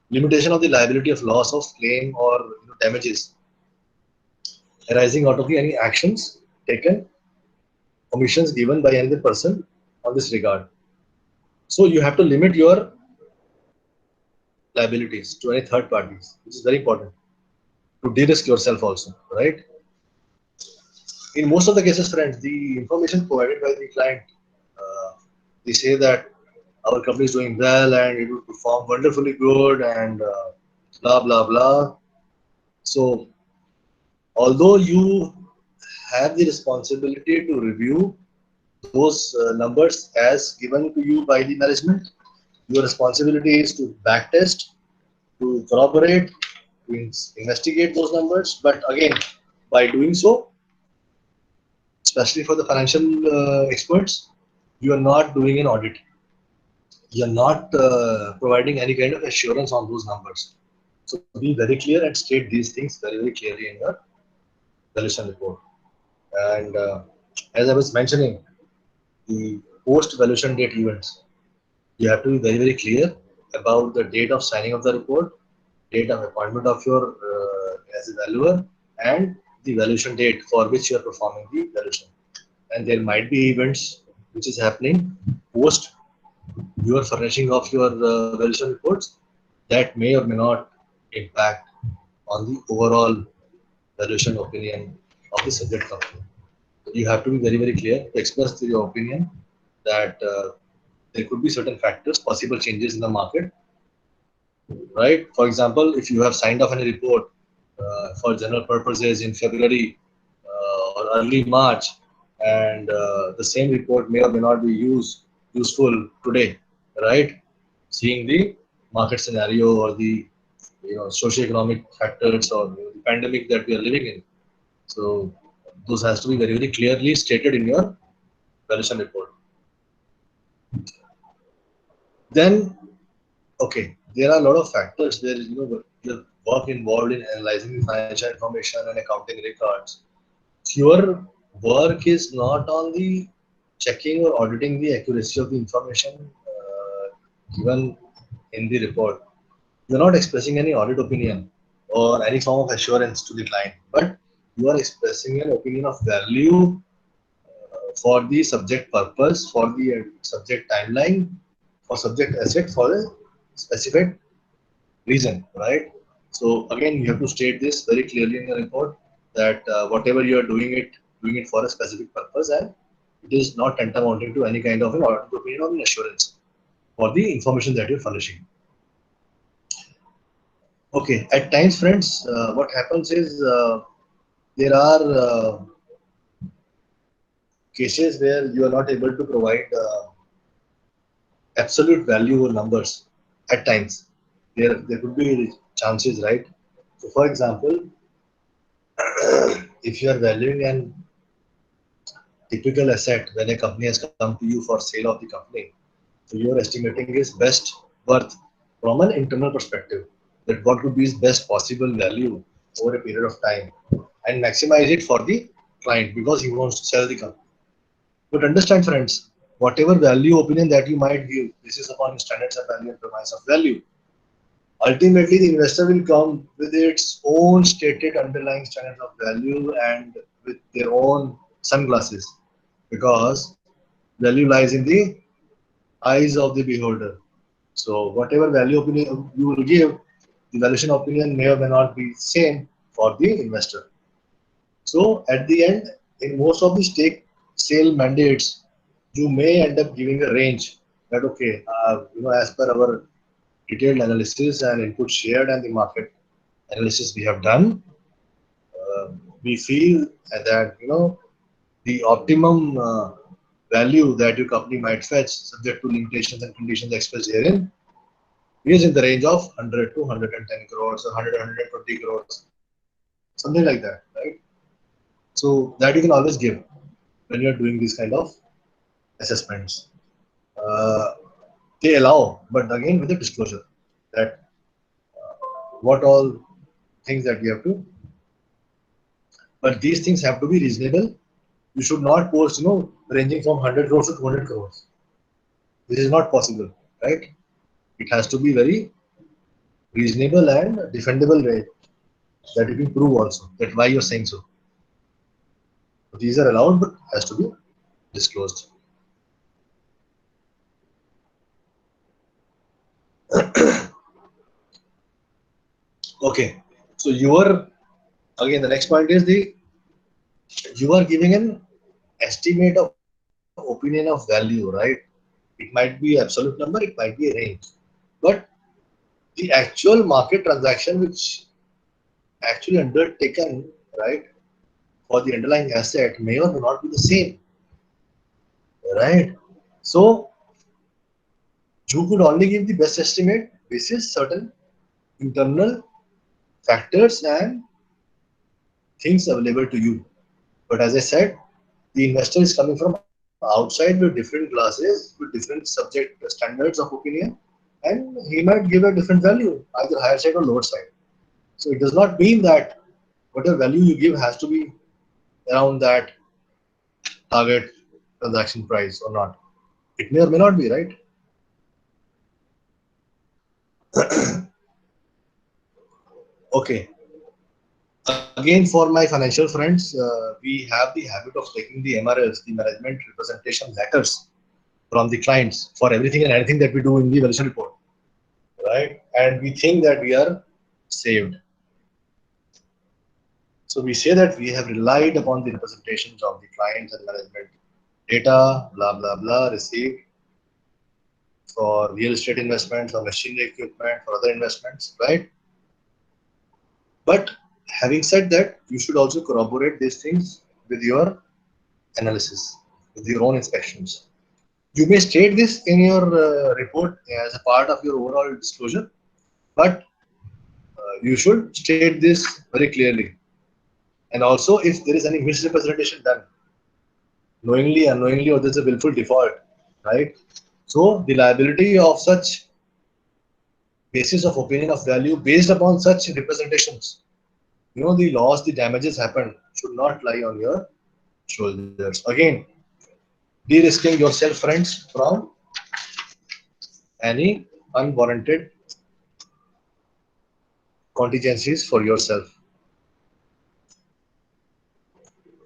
limitation of the liability of loss of claim or damages arising out of the any actions taken, omissions given by another person on this regard. So you have to limit your liabilities to any third parties, which is very important to de-risk yourself also, right? In most of the cases, friends, the information provided by the client, uh, they say that our company is doing well and it will perform wonderfully good and blah blah blah. So although you have the responsibility to review those numbers as given to you by the management, your responsibility is to backtest, to corroborate, to investigate those numbers. But again, by doing so, especially for the financial experts, you are not doing an audit. You are not providing any kind of assurance on those numbers. So be very clear and state these things very, very clearly in your valuation report. And as I was mentioning, the post valuation date events, you have to be very, very clear about the date of signing of the report, date of appointment of your as a valuer, and the valuation date for which you are performing the valuation. And there might be events which is happening post your furnishing of your valuation reports that may or may not impact on the overall valuation opinion of the subject company. You have to be very, very clear to express your opinion that there could be certain factors, possible changes in the market, right? For example, if you have signed off any report for general purposes in February or early March, and the same report may or may not be useful today, right? Seeing the market scenario or the socioeconomic factors or the pandemic that we are living in. So those has to be very, very clearly stated in your valuation report. Then, okay, there are a lot of factors. There is, your work involved in analyzing the financial information and accounting records. Your work is not on the checking or auditing the accuracy of the information given in the report. You're not expressing any audit opinion or any form of assurance to the client, but you are expressing an opinion of value for the subject purpose, for the subject timeline, for subject asset for a specific reason, right? So again, you have to state this very clearly in the report that whatever you are doing it for a specific purpose, and it is not tantamounting to any kind of an audit opinion or an assurance for the information that you're furnishing. Okay, at times, friends, what happens is there are cases where you are not able to provide absolute value or numbers at times. There could be chances, right? So, for example, if you are valuing an typical asset when a company has come to you for sale of the company, so your estimating is best worth from an internal perspective, that what could be his best possible value over a period of time and maximize it for the client because he wants to sell the company. But understand, friends, whatever value opinion that you might give, this is upon standards of value and premise of value. Ultimately, the investor will come with its own stated underlying standards of value and with their own sunglasses, because value lies in the eyes of the beholder. So, whatever value opinion you will give, the valuation opinion may or may not be same for the investor. So, at the end, in most of the stake sale mandates, you may end up giving a range that okay, as per our detailed analysis and input shared and the market analysis we have done, uh, we feel that the optimum value that your company might fetch, subject to limitations and conditions expressed herein, is in the range of 100 to 110 crores or 100 120 crores, something like that, right? So that you can always give when you are doing these kind of assessments. Uh, they allow, but again with a disclosure that what all things that we have to, but these things have to be reasonable. You should not post, ranging from 100 crores to 200 crores. This is not possible, right? It has to be very reasonable and defendable rate that you can prove also that why you're saying so. These are allowed, but has to be disclosed. Okay, so you are again the next point is the you are giving an estimate of opinion of value, right? It might be absolute number, it might be a range, but the actual market transaction which actually undertaken, right, for the underlying asset may or may not be the same, right? So you could only give the best estimate basis certain internal factors and things available to you. But as I said, the investor is coming from outside with different glasses, with different subject standards of opinion, and he might give a different value, either higher side or lower side. So it does not mean that whatever value you give has to be around that target transaction price or not. It may or may not be, right? Okay. Again, for my financial friends, we have the habit of taking the MRLs, the management representation letters from the clients for everything and anything that we do in the valuation report, right? And we think that we are saved. So we say that we have relied upon the representations of the clients and management data, blah, blah, blah, received for real estate investments, for machinery equipment, for other investments, right? But having said that, you should also corroborate these things with your analysis, with your own inspections. You may state this in your report as a part of your overall disclosure, but you should state this very clearly. And also, if there is any misrepresentation done, knowingly, unknowingly, or there's a willful default, right? So the liability of such basis of opinion of value based upon such representations, the loss, the damages happen should not lie on your shoulders. Again, de-risking yourself, friends, from any unwarranted contingencies for yourself.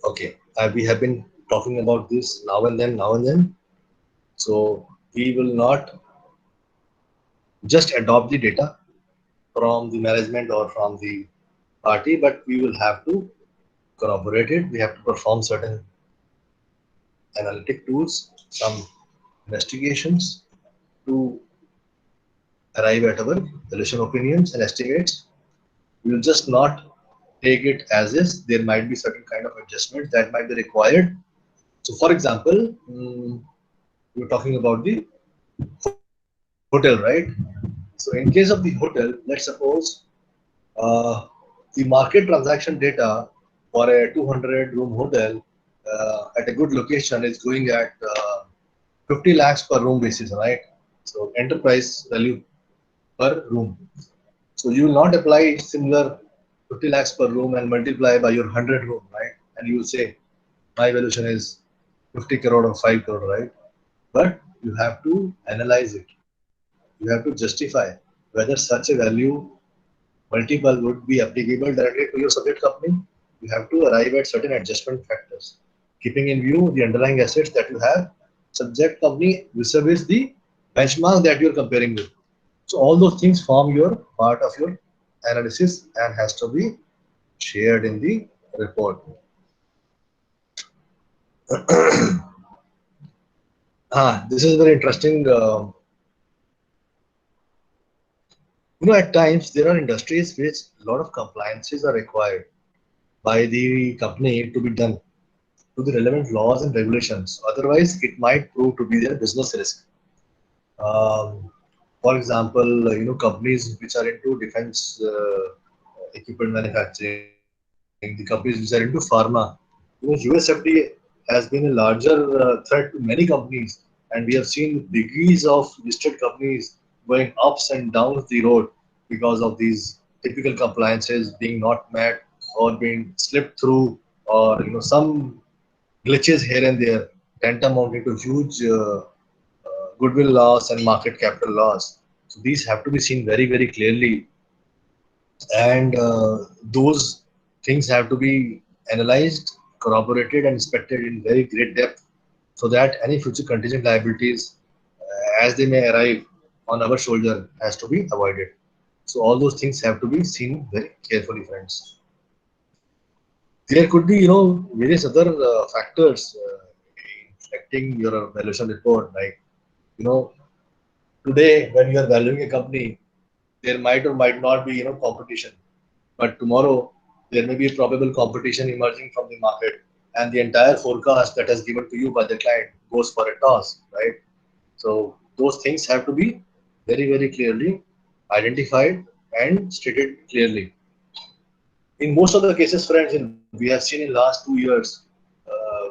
Okay, we have been talking about this now and then. So we will not just adopt the data from the management or from the party, but we will have to corroborate it. We have to perform certain analytic tools, some investigations to arrive at our valuation opinions and estimates. We will just not take it as is. There might be certain kind of adjustments that might be required. So, for example, we're talking about the hotel, right? So, in case of the hotel, let's suppose the market transaction data for a 200 room hotel at a good location is going at 50 lakhs per room basis, right? So, enterprise value per room. So you will not apply similar 50 lakhs per room and multiply by your 100 room, right? And you will say my valuation is 50 crore or 5 crore, right? But you have to analyze it. You have to justify whether such a value multiple would be applicable directly to your subject company. You have to arrive at certain adjustment factors, keeping in view the underlying assets that you have, subject company vis-a-vis the benchmark that you're comparing with. So all those things form your part of your analysis and has to be shared in the report. This is very interesting. At times there are industries which a lot of compliances are required by the company to be done to the relevant laws and regulations. Otherwise, it might prove to be their business risk. Um, for example, companies which are into defense equipment manufacturing, the companies which are into pharma. USFDA has been a larger threat to many companies, and we have seen degrees of listed companies going ups and downs the road because of these typical compliances being not met or being slipped through, or some glitches here and there, tantamount to huge goodwill loss and market capital loss. So these have to be seen very, very clearly, and those things have to be analyzed, corroborated, and inspected in very great depth, so that any future contingent liabilities, as they may arrive on our shoulder, has to be avoided. So all those things have to be seen very carefully, friends. There could be, various other factors affecting your valuation report, like, you know, today when you are valuing a company, there might or might not be, competition. But tomorrow, there may be a probable competition emerging from the market, and the entire forecast that is given to you by the client goes for a toss, right? So those things have to be very, very clearly identified and stated clearly. In most of the cases, friends, we have seen in last 2 years,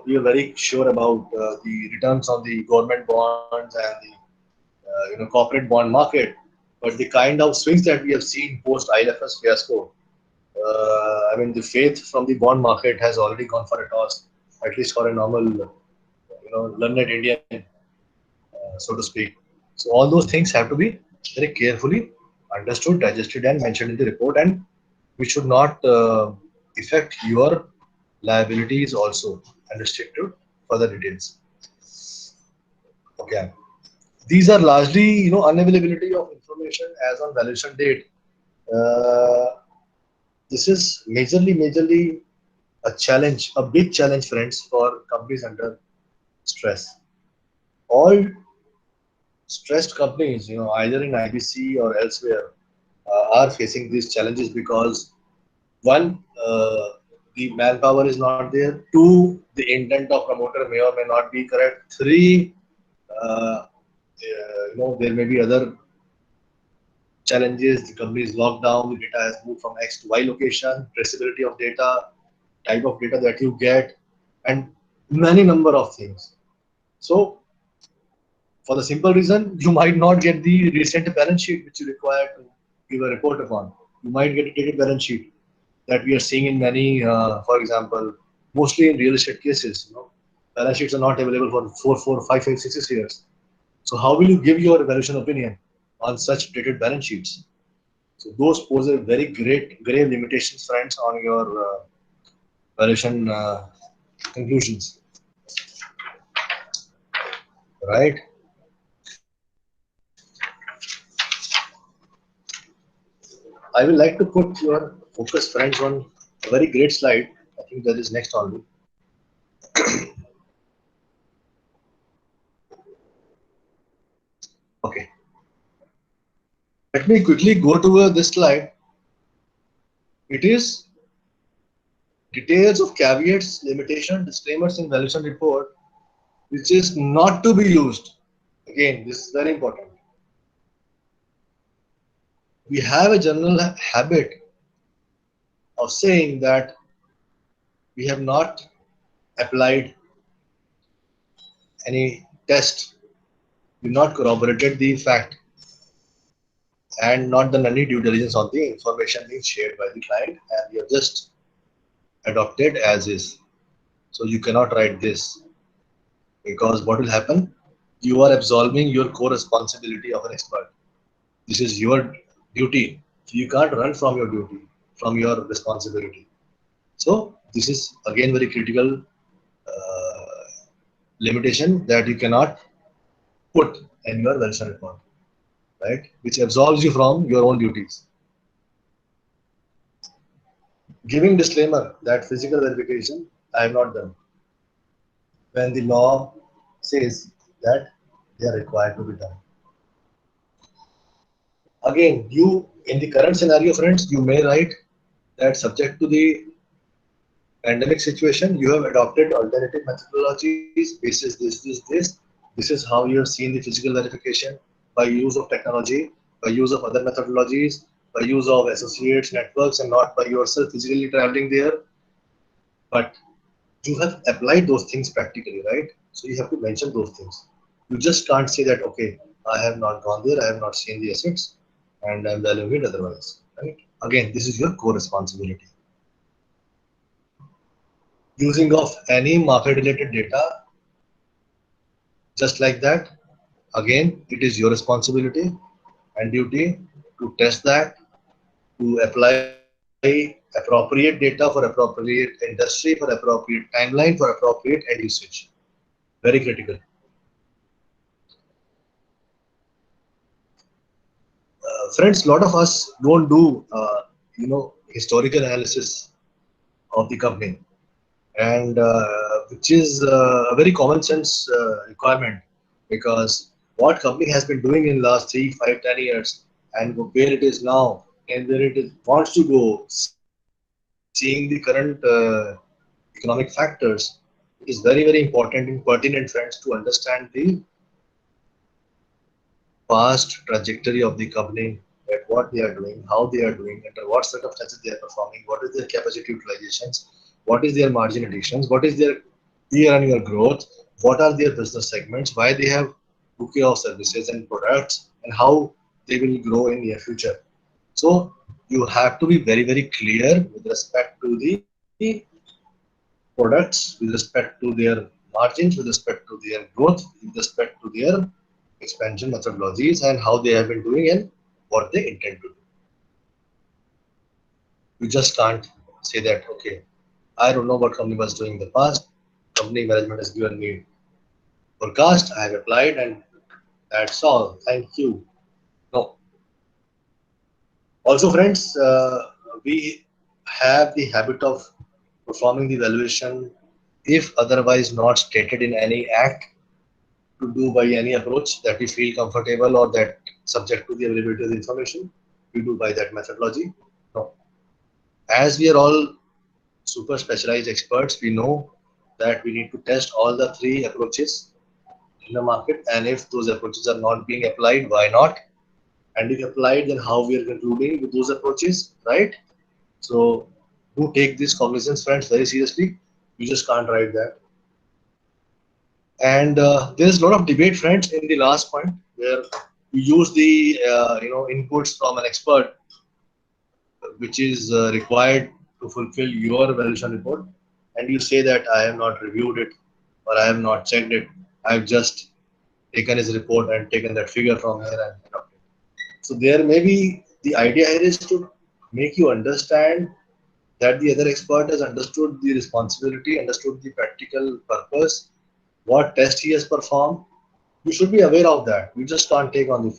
we are very sure about the returns on the government bonds and the corporate bond market. But the kind of swings that we have seen post IFS fiasco, I mean, the faith from the bond market has already gone for a toss, at least for a normal, learned Indian, so to speak. So all those things have to be very carefully understood, digested, and mentioned in the report, and we should not affect your liabilities also and restrict to further details. Okay. These are largely, unavailability of information as on valuation date. Uh, this is majorly a challenge, a big challenge, friends, for companies under stress. All stressed companies, either in IBC or elsewhere, are facing these challenges because one, the manpower is not there. Two, the intent of promoter may or may not be correct. Three, there may be other challenges. The company is locked down. The data has moved from X to Y location. Traceability of data, type of data that you get, and many number of things. So For the simple reason, you might not get the recent balance sheet which you require to give a report upon. You might get a dated balance sheet that we are seeing in many, for example, mostly in real estate cases. Balance sheets are not available for 4, 4, 5, 5, 6 years. So how will you give your valuation opinion on such dated balance sheets? So those pose a very great grave limitations, friends, on your valuation conclusions, right? I will like to put your focus, friends, on a very great slide. I think that is next only. Okay, let me quickly go to this slide. It is details of caveats, limitation, disclaimers in valuation report, which is not to be used. Again, this is very important. We have a general habit of saying that we have not applied any test, we not corroborated the fact, and not done any due diligence on the information being shared by the client, and we have just adopted as is. So you cannot write this, because what will happen? You are absolving your core responsibility of an expert. This is your duty. So you can't run from your duty, from your responsibility. So this is again very critical limitation that you cannot put in your valuation report, right? Which absolves you from your own duties. Giving disclaimer that physical verification I have not done when the law says that they are required to be done. Again, you in the current scenario, friends, you may write that subject to the pandemic situation, you have adopted alternative methodologies basis this. This is how you have seen the physical verification by use of technology, by use of other methodologies, by use of associates, networks, and not by yourself physically traveling there. But you have applied those things practically, right? So you have to mention those things. You just can't say that, okay, I have not gone there, I have not seen the assets, and I'm valuing it otherwise, right? Again, this is your core responsibility. Using of any market related data just like that, again it is your responsibility and duty to test that, to apply appropriate data for appropriate industry, for appropriate timeline, for appropriate end usage. Very critical. Friends, a lot of us don't do historical analysis of the company, and which is a very common sense requirement, because what company has been doing in last 3, 5, 10 years, and where it is now, and where it is, wants to go, seeing the current economic factors, it is very, very important and pertinent, friends, to understand the past trajectory of the company, at what they are doing, how they are doing, under what circumstances they are performing, what is their capacity utilizations, what is their margin additions, what is their year-on-year growth, what are their business segments, why they have bouquet of services and products, and how they will grow in near future. So you have to be very, very clear with respect to the products, with respect to their margins, with respect to their growth, with respect to their expansion methodologies, and how they have been doing and what they intend to do. You just can't say that, okay, I don't know what company was doing in the past. Company management has given me forecast, I have applied, and that's all. Thank you. No. Also, friends, we have the habit of performing the evaluation if otherwise not stated in any act, to do by any approach that we feel comfortable or that subject to the availability of the information, we do by that methodology. No. As we are all super specialized experts, we know that we need to test all the three approaches in the market, and if those approaches are not being applied, why not? And if applied, then how we are concluding with those approaches, right? So do take these cognizance, friends, very seriously. You just can't write that. And there's a lot of debate, friends, in the last point where you use the inputs from an expert, which is required to fulfill your valuation report, and you say that I have not reviewed it or I have not checked it. I've just taken his report and taken that figure from here and adopted. So there may be the idea here is to make you understand that the other expert has understood the responsibility, understood the practical purpose, what test he has performed. You should be aware of that. You just can't take on the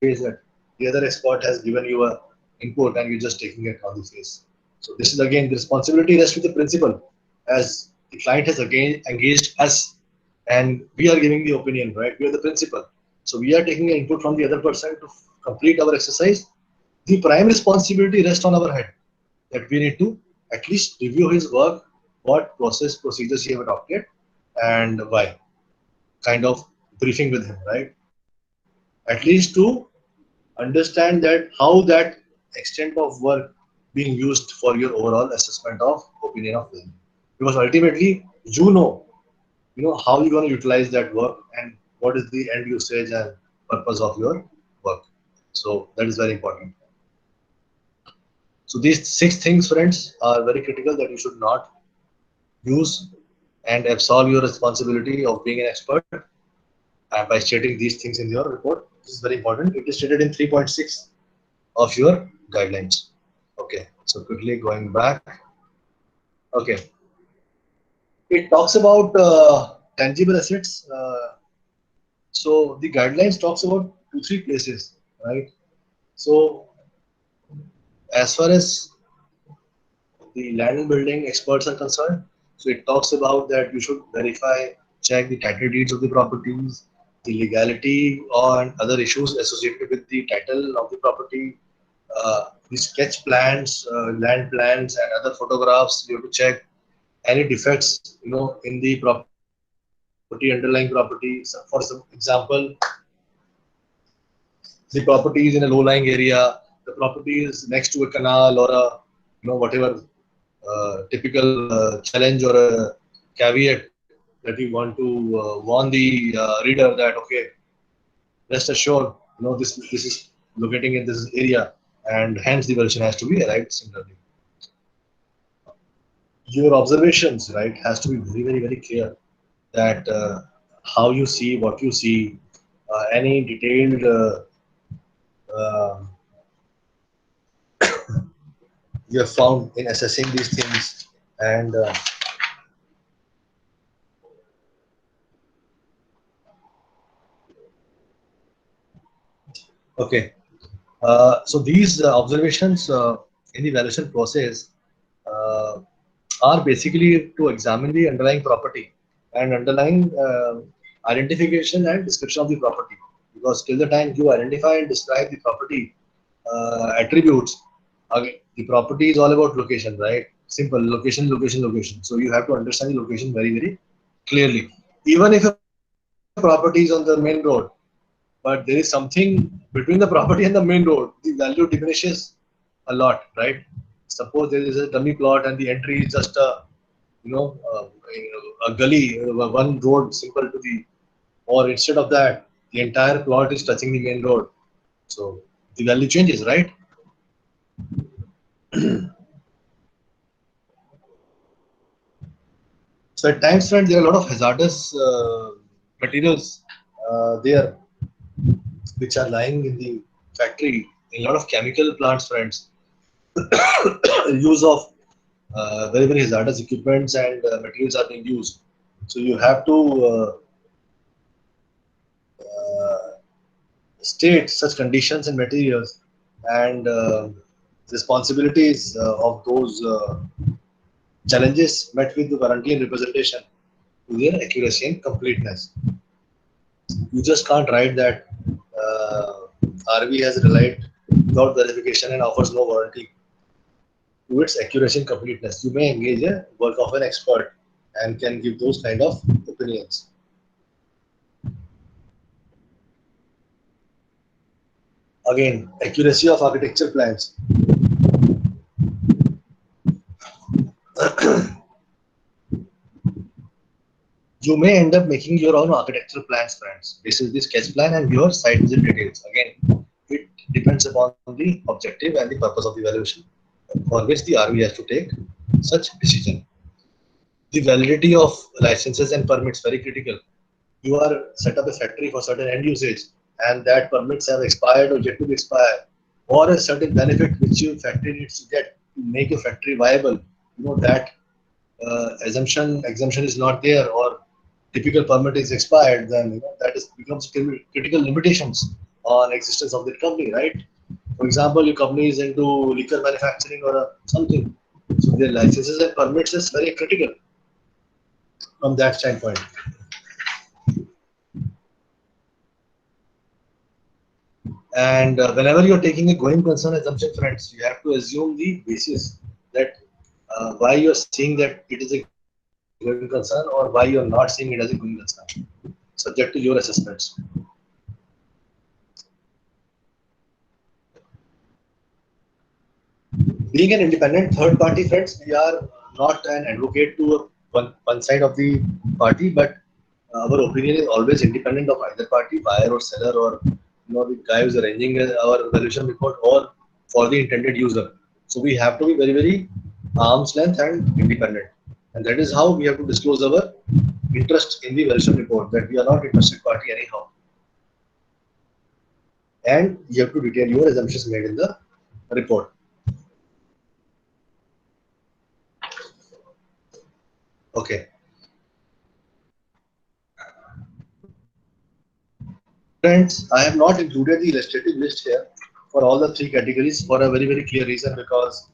face that the other expert has given you a input and you're just taking it on the face. So this is again the responsibility rests with the principal, as the client has again engaged us and we are giving the opinion, right? We are the principal. So we are taking an input from the other person to complete our exercise. The prime responsibility rests on our head that we need to at least review his work, what process procedures he have adopted, and why. Kind of briefing with him, right? At least to understand that how that extent of work being used for your overall assessment of opinion of value. Because ultimately, you know how you're going to utilize that work and what is the end usage and purpose of your work. So that is very important. So these six things, friends, are very critical that you should not use and absolve your responsibility of being an expert by stating these things in your report. This is very important. It is stated in 3.6 of your guidelines. Okay, so quickly going back. Okay, it talks about tangible assets. So the guidelines talks about two, three places, right? So as far as the land and building experts are concerned, so it talks about that you should verify, check the title deeds of the properties, the legality on other issues associated with the title of the property, the sketch plans, land plans, and other photographs. You have to check any defects, in the property, underlying property. So for some example, the property is in a low-lying area, the property is next to a canal or a, whatever typical challenge or a caveat that you want to warn the reader that okay, rest assured, this is locating in this area, and hence the version has to be arrived similarly. Your observations, right, has to be very, very, very clear that how you see, what you see, any detailed uh, you have found in assessing these things, and okay. So these observations in the valuation process uh, are basically to examine the underlying property and underlying identification and description of the property. Because till the time you identify and describe the property attributes, again, the property is all about location, right? Simple location, location, location. So you have to understand the location very, very clearly. Even if a property is on the main road, but there is something between the property and the main road, the value diminishes a lot, right? Suppose there is a dummy plot and the entry is just a, you know, uh, a gully, one road simple to the, or instead of that, the entire plot is touching the main road. So the value changes, right? So at times, friends, there are a lot of hazardous materials there which are lying in the factory. In a lot of chemical plants, friends, use of very, very hazardous equipments and materials are being used. So you have to uh, state such conditions and materials and responsibilities of those challenges met with the warranty and representation to their accuracy and completeness. You just can't write that RV has relied without verification and offers no warranty to its accuracy and completeness. You may engage a work of an expert and can give those kind of opinions. Again, accuracy of architecture plans. You may end up making your own architectural plans, friends. This is the sketch plan and your site visit details. Again, it depends upon the objective and the purpose of the evaluation for which the RV has to take such decision. The validity of licenses and permits very critical. You are set up a factory for certain end usage, and that permits have expired or yet to expire, or a certain benefit which your factory needs to get to make your factory viable. That exemption is not there, or typical permit is expired, then that is becomes critical limitations on existence of the company, right? For example, your company is into liquor manufacturing or something, so their licenses and permits is very critical from that standpoint. And whenever you're taking a going concern assumption, friends, you have to assume the basis that why you're seeing that it is a going concern or why you're not seeing it as a going concern, subject to your assessments. Being an independent third party, friends, we are not an advocate to one side of the party, but our opinion is always independent of either party, buyer or seller, or the guy who's arranging our valuation report, or for the intended user. So we have to be very, very arm's length and independent, and that is how we have to disclose our interest in the valuation report, that we are not interested party anyhow, and you have to detail your assumptions made in the report. Okay. Friends, I have not included the illustrative list here for all the three categories for a very, very clear reason, because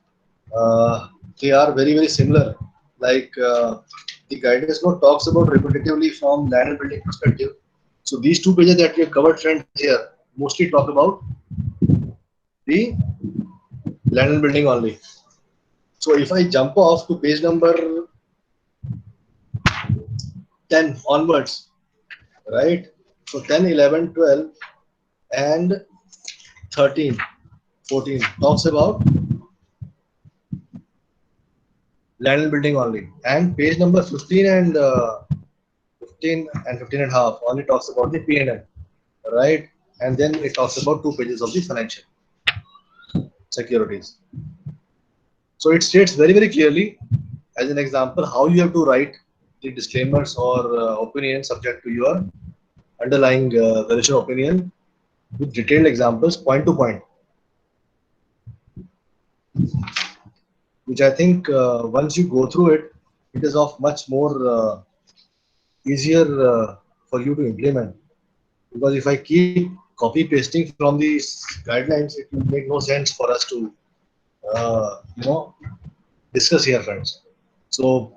they are very, very similar. Like the guidance note talks about repetitively from land and building perspective. So these two pages that we have covered, friends, here mostly talk about the land and building only. So if I jump off to page number 10 onwards, right? So 10, 11, 12, and 13, 14 talks about land and building only. And page number 15 and 15 and 15 and a half only talks about the P&L, right? And then it talks about 2 pages of the financial securities. So it states very, very clearly, as an example, how you have to write the disclaimers or opinions subject to your underlying valuation opinion, with detailed examples, point to point, which I think once you go through it, it is of much more easier for you to implement. Because if I keep copy pasting from these guidelines, it will make no sense for us to discuss here, friends. So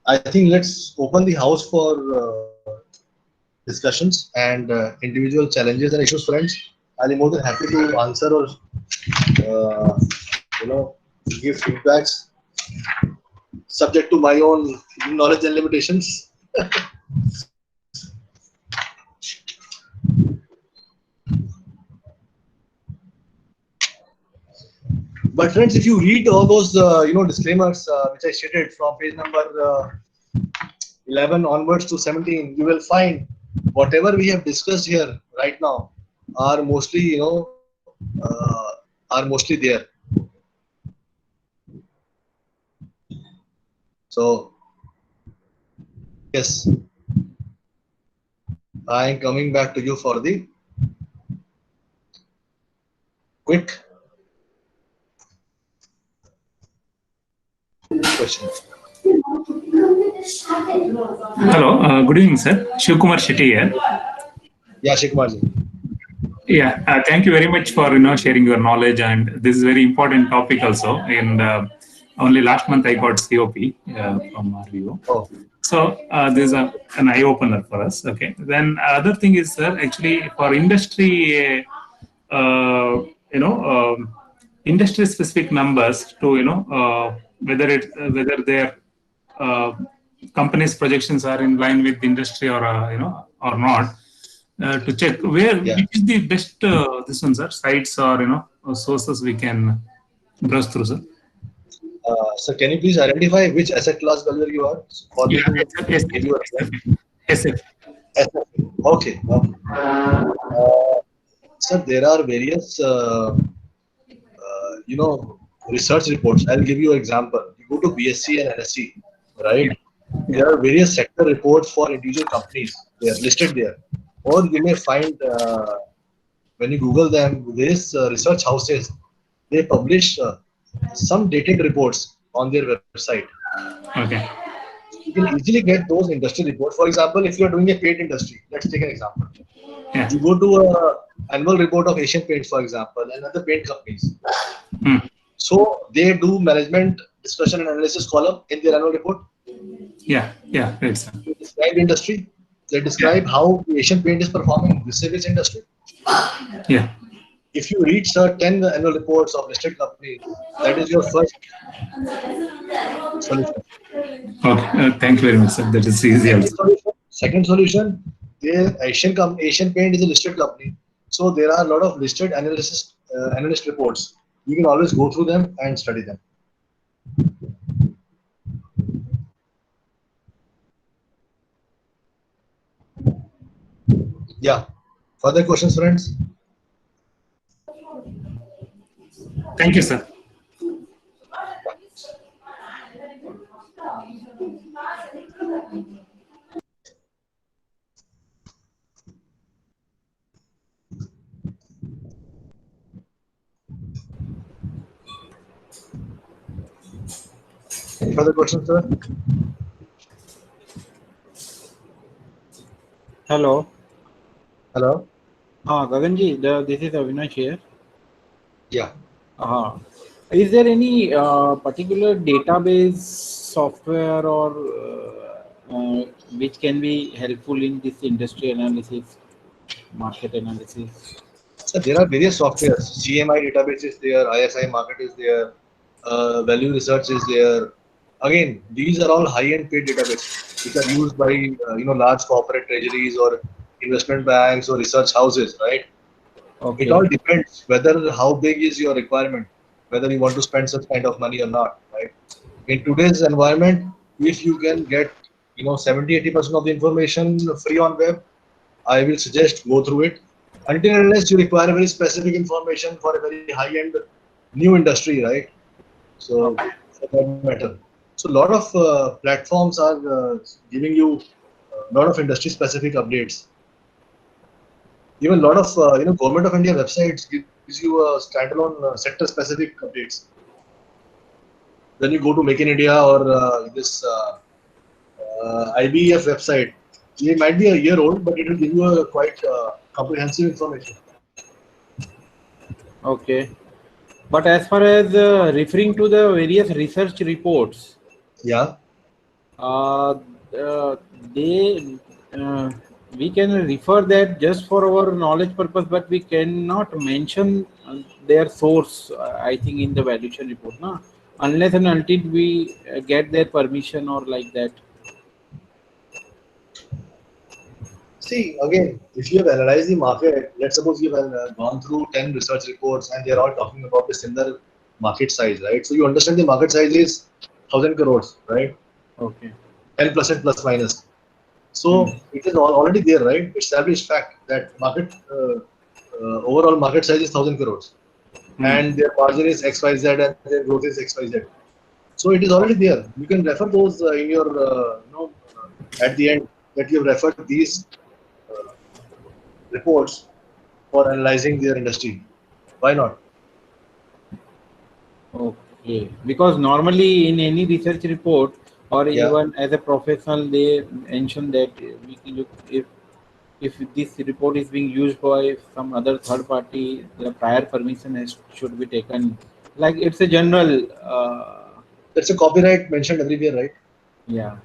I think let's open the house for discussions and individual challenges and issues, friends. I'll be more than happy to answer or uh, you know give feedbacks subject to my own knowledge and limitations. But friends, if you read all those disclaimers which I stated from page number 11 onwards to 17, you will find whatever we have discussed here right now are mostly there. So yes, I am coming back to you for the quick question. Hello, good evening, sir. Shivkumar Shetty here. Yeah, Shikumarji. Yeah, thank you very much for sharing your knowledge, and this is very important topic also. And only last month I got COP from RVO, Oh, so this is an eye opener for us. Okay, then other thing is, sir, actually for industry, industry specific numbers to whether their uh, company's projections are in line with the industry or or not, to check where yeah. which is the best this one, sir, sites or sources we can browse through, sir. So can you please identify which asset class valuer you are for me Yeah, to give you a reply? SF. SFA. Okay. Okay. Sir, there are various, research reports. I'll give you an example. You go to BSc and NSC, Yeah, right? yeah. There are various sector reports for individual companies. They are listed there. Or you may find, when you Google them, various research houses, they publish some dated reports on their website. Okay. You can easily get those industry reports. For example, if you are doing a paint industry, let's take an example. Yeah. You go to a annual report of Asian Paints, for example, and other paint companies. Hmm. So they do management discussion and analysis column in their annual report. Yeah. Yeah. Right, sir. They describe industry. They Yeah. describe how the Asian Paint is performing this service industry. Yeah. If you read sir 10 annual reports of listed companies, that is your first solution. Okay. Thank you very much, sir. That is easy also. Second solution, the Asian Paint is a listed company, so there are a lot of listed analyst reports. You can always go through them and study them. Yeah. Further questions, friends? Thank you, sir. Any further questions, sir? Hello. Hello. Gaganji, this is Avinash here. Yeah. Uh, is there any particular database software or which can be helpful in this industry analysis, market analysis? So there are various softwares. CMI database is there, ISI market is there, value research is there. Again, these are all high-end paid databases which are used by large corporate treasuries or investment banks or research houses, right? It all Okay. depends whether how big is your requirement, whether you want to spend such kind of money or not, right? In today's environment, if you can get 70-80% of the information free on web, I will suggest go through it. Until and unless you require very specific information for a very high-end new industry, right? So Okay. for that matter, so a lot of platforms are giving you a lot of industry-specific updates. Even a lot of government of India websites gives you a standalone sector-specific updates. When you go to Make in India or this IBF website, it might be a year old, but it will give you a quite comprehensive information. Okay. But as far as referring to the various research reports, Yeah. uh, uh, they we can refer that just for our knowledge purpose, but we cannot mention their source. I think in the valuation report, na? Unless and until we get their permission or like that. See, again, if you have analyzed the market, let's suppose you have gone through 10 research reports and they're all talking about the similar market size, right? So you understand the market size is 1,000 crores, right? Okay. 10% plus minus. Hmm. So it is already there, right? Established fact that overall market size is 1,000 crores Hmm. and their margin is XYZ and their growth is XYZ. So it is already there. You can refer those in your, at the end that you have referred these uh, reports for analyzing their industry. Why not? Okay, because normally in any research report or Yeah, even as a professional, they mention that we can look if this report is being used by some other third party, the prior permission should be taken. Like it's a general, that's a copyright mentioned everywhere, right? yeah.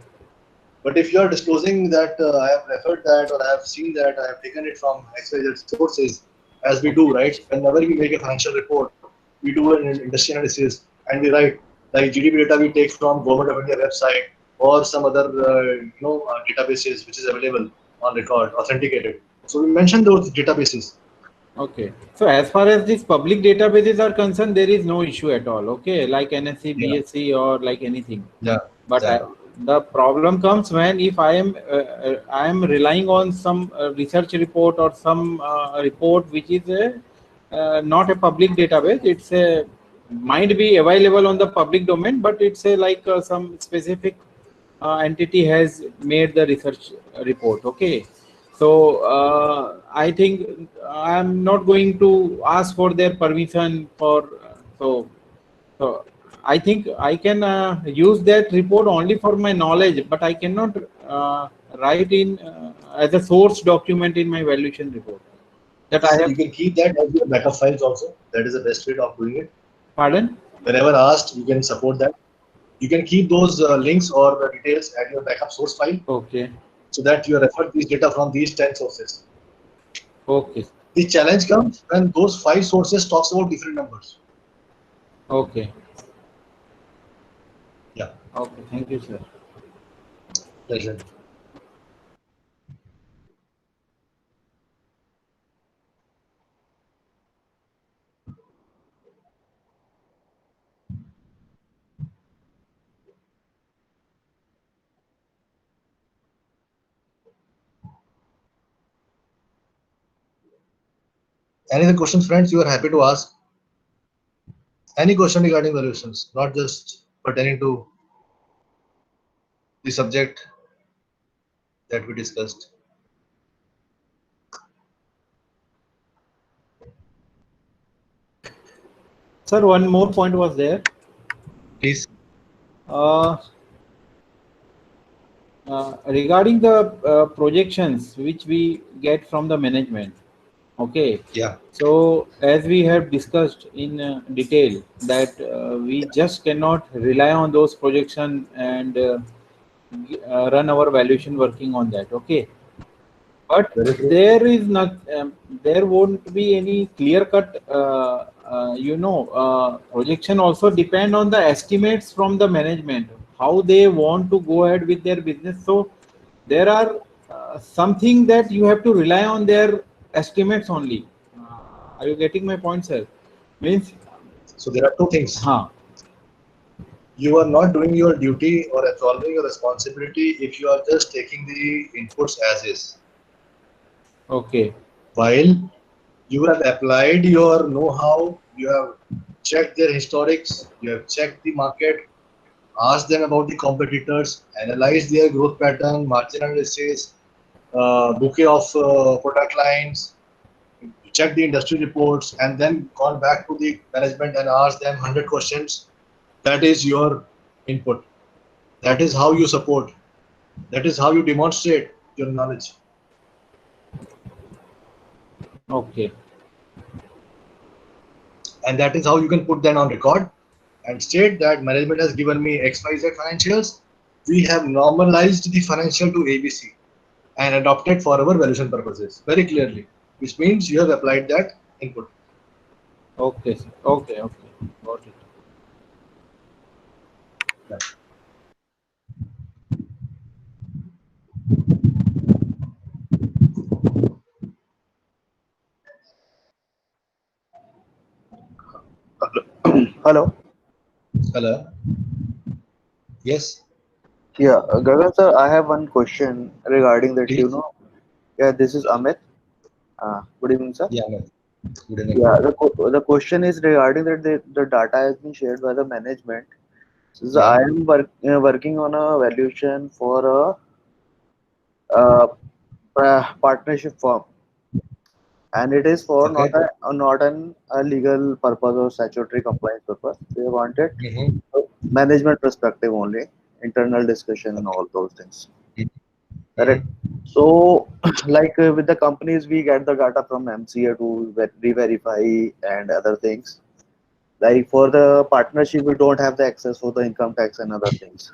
But if you are disclosing that I have referred that or I have seen that I have taken it from XYZ sources, as we do, Okay. right? Whenever we make a financial report, we do an industry analysis and we write like GDP data we take from Government of India website or some other databases which is available on record, authenticated. So we mention those databases. Okay. So as far as these public databases are concerned, there is no issue at all. Okay, like NSC, Yeah. BSc, or like anything. Yeah. But Yeah. the problem comes when if I am relying on some research report or some report which is not a public database. It's a might be available on the public domain, but it's a like some specific entity has made the research report. Okay, so I think I'm not going to ask for their permission for so I think I can use that report only for my knowledge, but I cannot write in as a source document in my valuation report that I You have. can keep that as your backup files also. That is the best way of doing it. Pardon? Whenever asked, you can support that. You can keep those links or details at your backup source file Okay. so that you refer these data from these 10 sources. Okay. The challenge comes when those 5 sources talks about different numbers. Okay. Yeah, Okay. Thank you, sir. pleasure. Any other questions, friends? You are happy to ask any question regarding valuations, not just pertaining to the subject that we discussed. Sir, one more point was there. Please. Uh, regarding the projections which we get from the management. Okay. Yeah. So as we have discussed in detail that we just cannot rely on those projections and run our valuation working on that. Okay. But Very true. there is not, there won't be any clear cut, projection also depend on the estimates from the management, how they want to go ahead with their business. So there are something that you have to rely on their estimates only. Are you getting my point, sir? Means, So there are two things. huh, You are not doing your duty or absolving your responsibility if you are just taking the inputs as is. okay, While you have applied your know-how, you have checked their historics, you have checked the market, asked them about the competitors, analyzed their growth pattern, margin analysis, bouquet of product lines, checked the industry reports, and then gone back to the management and asked them 100 questions. That is your input. That is how you support. That is how you demonstrate your knowledge. okay, And that is how you can put that on record and state that management has given me XYZ financials. We have normalized the financial to ABC and adopted for our valuation purposes very clearly, which means you have applied that input. okay, sir. Okay, okay, got it. Yeah. Hello. Hello. Yes, Yeah, Gagan sir, I have one question regarding that. please. Yeah, this is Amit. Good evening, sir. Yeah, no. Good evening. Yeah, the question is regarding that the data has been shared by the management. So I Yeah. am working on a valuation for a partnership firm, and it is for Okay. not a legal purpose or statutory compliance purpose. They wanted Mm-hmm. management perspective only, internal discussion and all those things. Correct. Mm-hmm. So, like with the companies, we get the data from MCA to re-verify and other things. Like for the partnership, we don't have the access for the income tax and other things.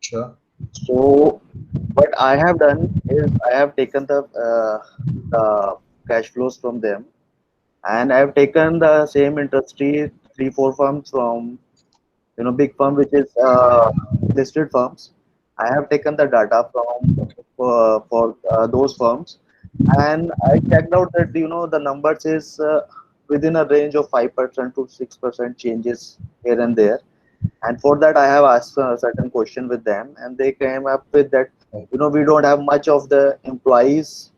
Sure. So, what I have done is I have taken the cash flows from them, and I have taken the same industry 3 4 firms from big firm which is listed firms. I have taken the data from for those firms and I checked out that the numbers is within a range of 5% to 6% changes here and there. And for that, I have asked a certain question with them, and they came up with that we don't have much of the employees,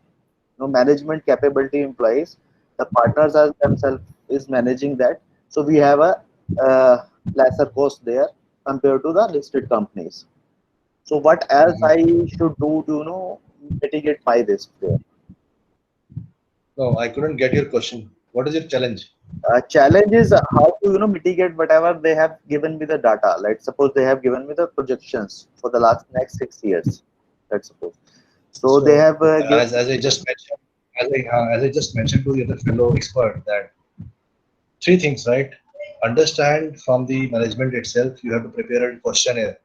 management capability employees. The partners are themselves is managing that, so we have a lesser cost there compared to the listed companies. So what else I should do to mitigate my risk there? No, I couldn't get your question. What is your challenge? Challenge is how to mitigate whatever they have given me the data. Let's suppose they have given me the projections for the last next 6 years. Let's suppose. So they So have given. as I just mentioned, as I just mentioned to the other fellow expert that three things, right? Understand from the management itself, you have to prepare a questionnaire.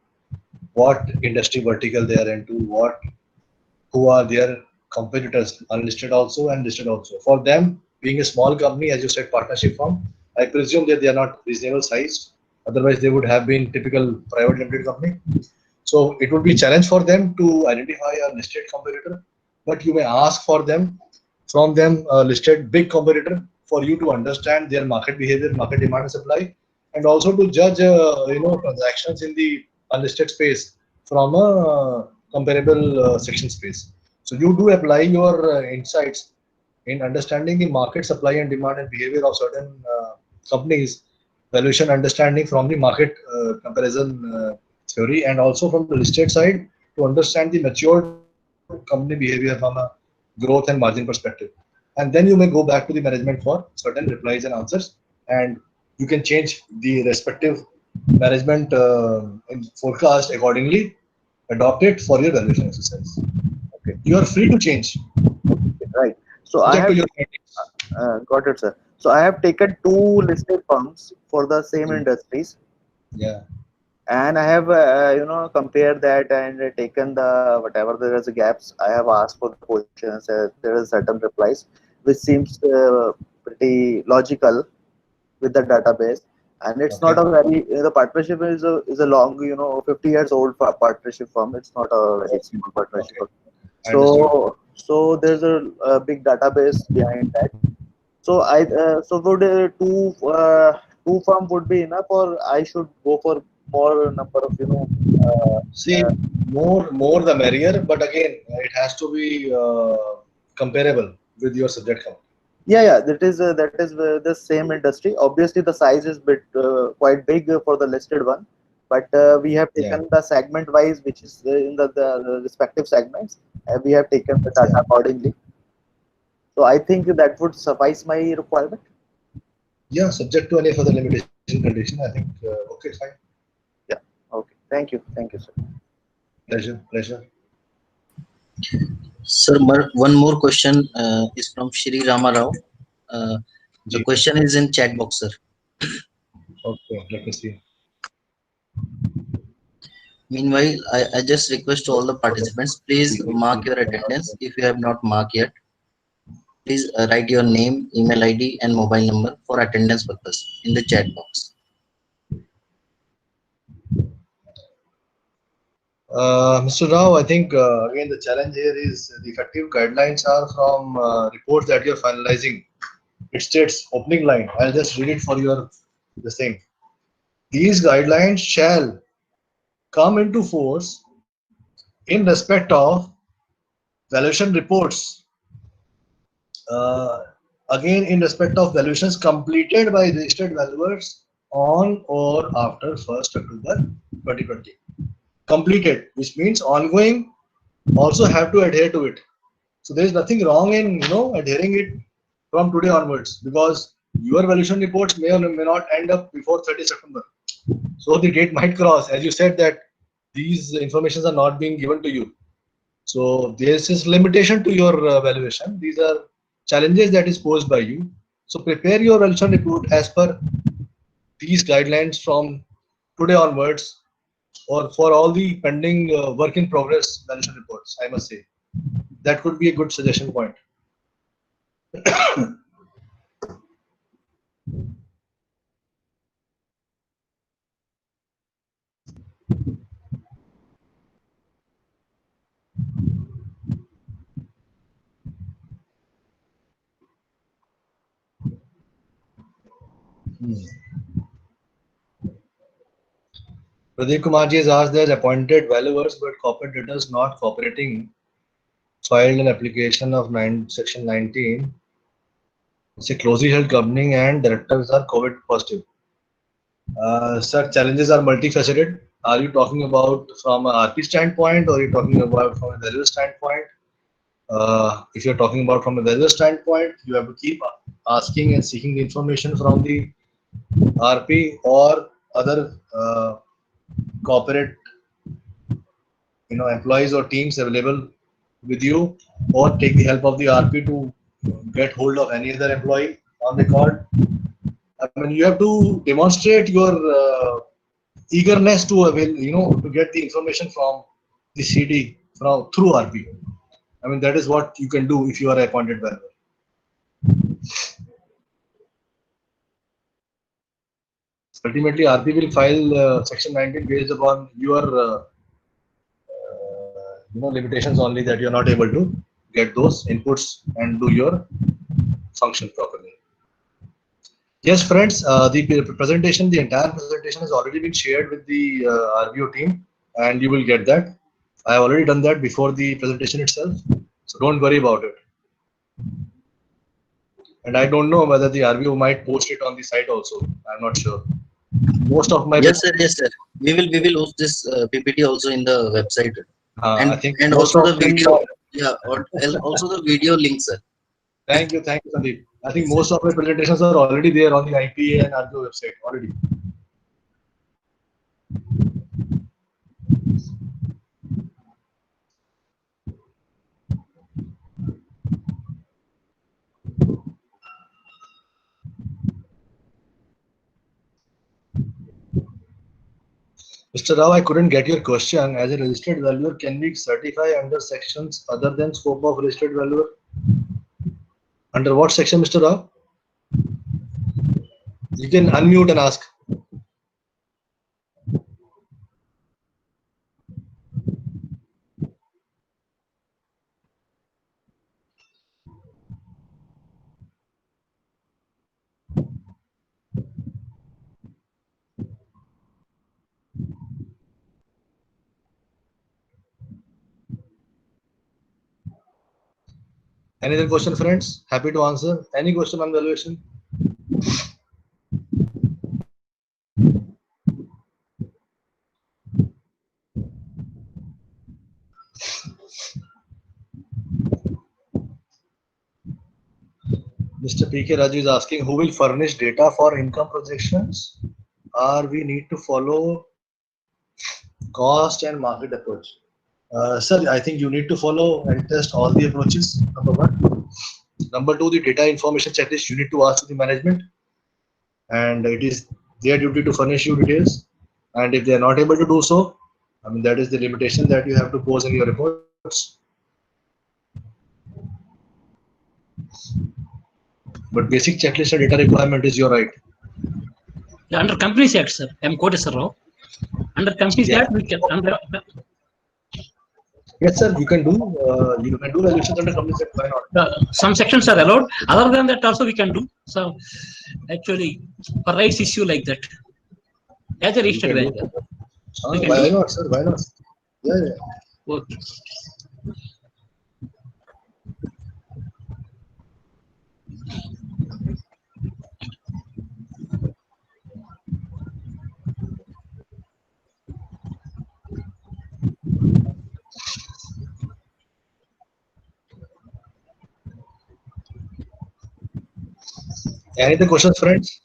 What industry vertical they are into, who are their competitors, unlisted also and listed also. For them, being a small company, as you said, partnership firm, I presume that they are not reasonable sized. Otherwise, they would have been typical private limited company. So it would be a challenge for them to identify a listed competitor, but you may ask for them from them a listed big competitor for you to understand their market behavior, market demand and supply, and also to judge transactions in the unlisted space from a comparable section space. So you do apply your insights in understanding the market supply and demand and behavior of certain companies, valuation understanding from the market comparison theory, and also from the listed side to understand the matured company behavior from a growth and margin perspective. And then you may go back to the management for certain replies and answers, and you can change the respective management forecast accordingly, adopt it for your valuation exercise. Okay, You are free to change, right. So I subject to have your findings. got it, sir. So I have taken two listed firms for the same Mm. industries, Yeah. and I have compared that and taken the whatever there is gaps. I have asked for the questions. There is certain replies, which seems pretty logical with the database. And it's not Okay. a very the partnership is a long 50 years old partnership firm. It's not a very small partnership. Okay. I understood. So there's a big database behind that. So would two firm would be enough, or I should go for more number of uh, See, uh, more the merrier, but again, it has to be comparable with your subject company. yeah, that is the same industry. Obviously, the size is bit quite big for the listed one, but we have Yeah. taken the segment wise, which is in the respective segments. We have taken the data Yeah. accordingly. So I think that would suffice my requirement. Yeah. Subject to any further limitation condition, I think. Okay, fine. Yeah. Okay. Thank you, sir. Pleasure. Pleasure. Sir, one more question is from Shri Rama Rao. Uh, the Ji. question is in chat box, sir. Okay. Let me see. Meanwhile, I just request to all the participants, please People, mark your people. attendance. If you have not marked yet, please write your name, email ID, and mobile number for attendance purpose in the chat box. Mr. Rao, I think again the challenge here is the effective guidelines are from reports that you're finalizing. It states opening line. I'll just read it for your this thing. These guidelines shall come into force in respect of valuation reports. Uh, Again, in respect of valuations completed by registered valuers on or after 1st October 2020. Completed, which means ongoing, also have to adhere to it. So there is nothing wrong in adhering it from today onwards, because your valuation reports may or may not end up before 30 September. So the date might cross, as you said that these informations are not being given to you. So this is limitation to your valuation. These are challenges that is posed by you. So prepare your valuation report as per these guidelines from today onwards, or for all the pending work in progress valuation reports, I must say. That could be a good suggestion point. Pradeep Kumar ji has asked there's appointed valuers but corporate debtors not cooperating. Filed an application of section 19. It's a closely held company and directors are COVID positive. Sir, challenges are multifaceted. Are you talking about from a RP standpoint or are you talking about from a value standpoint? If you're talking about from a value standpoint, you have to keep asking and seeking information from the RP or other corporate employees or teams available with you, or take the help of the RP to get hold of any other employee on the call. I mean, you have to demonstrate your eagerness to avail, to get the information from the CD through RP. I mean, that is what you can do if you are appointed valuer. Ultimately, RP will file section 19 based upon your limitations only, that you are not able to get those inputs and do your function properly. Yes, friends, the presentation, the entire presentation has already been shared with the RVO team, and you will get that. I have already done that before the presentation itself, so don't worry about it. And I don't know whether the RVO might post it on the site also. I'm not sure. Most of my Yes, sir. We will host this PPT also in the website, I think and most also of the video. Yeah, or also the video link, sir. Thank you, Sandeep. I think most of my presentations are already there on the IPA and RVO website already. Mr. Rao, I couldn't get your question. As a registered valuer, can we certify under sections other than scope of registered valuer? Under what section, Mr. Rao? You can unmute and ask. Any other question, friends? Happy to answer. Any question on valuation? Mr. PK Raju is asking, who will furnish data for income projections? Or we need to follow cost and market approach? Sir, I think you need to follow and test all the approaches, number one. Number two, the data information checklist you need to ask to the management, and it is their duty to furnish you details. And if they are not able to do so, I mean, that is the limitation that you have to pose in your reports. But basic checklist and data requirement is your right. Under Companies Act, sir. I'm Koteswar Rao. Under Companies Act, we can. Yes, sir. You can do valuations under Companies Act. Why not? Some sections are allowed. Other than that, also we can do. So, actually, for rights issue like that, as a registered valuer. Why not, sir? Why not? Yeah. Okay. Any other questions, friends?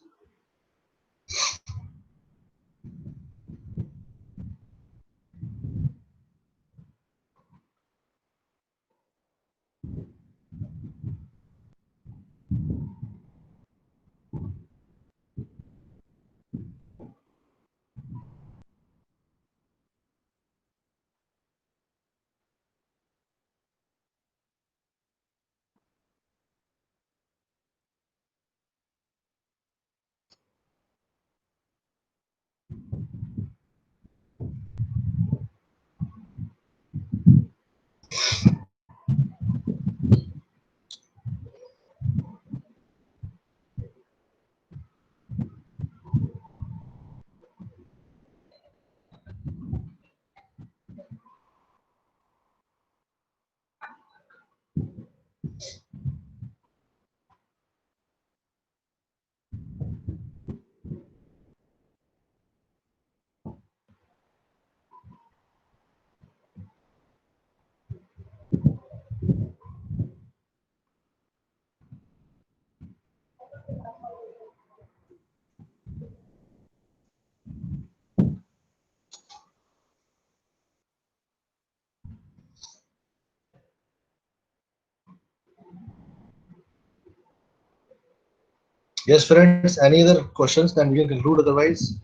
Yes, friends. Any other questions? Then we can conclude. Otherwise,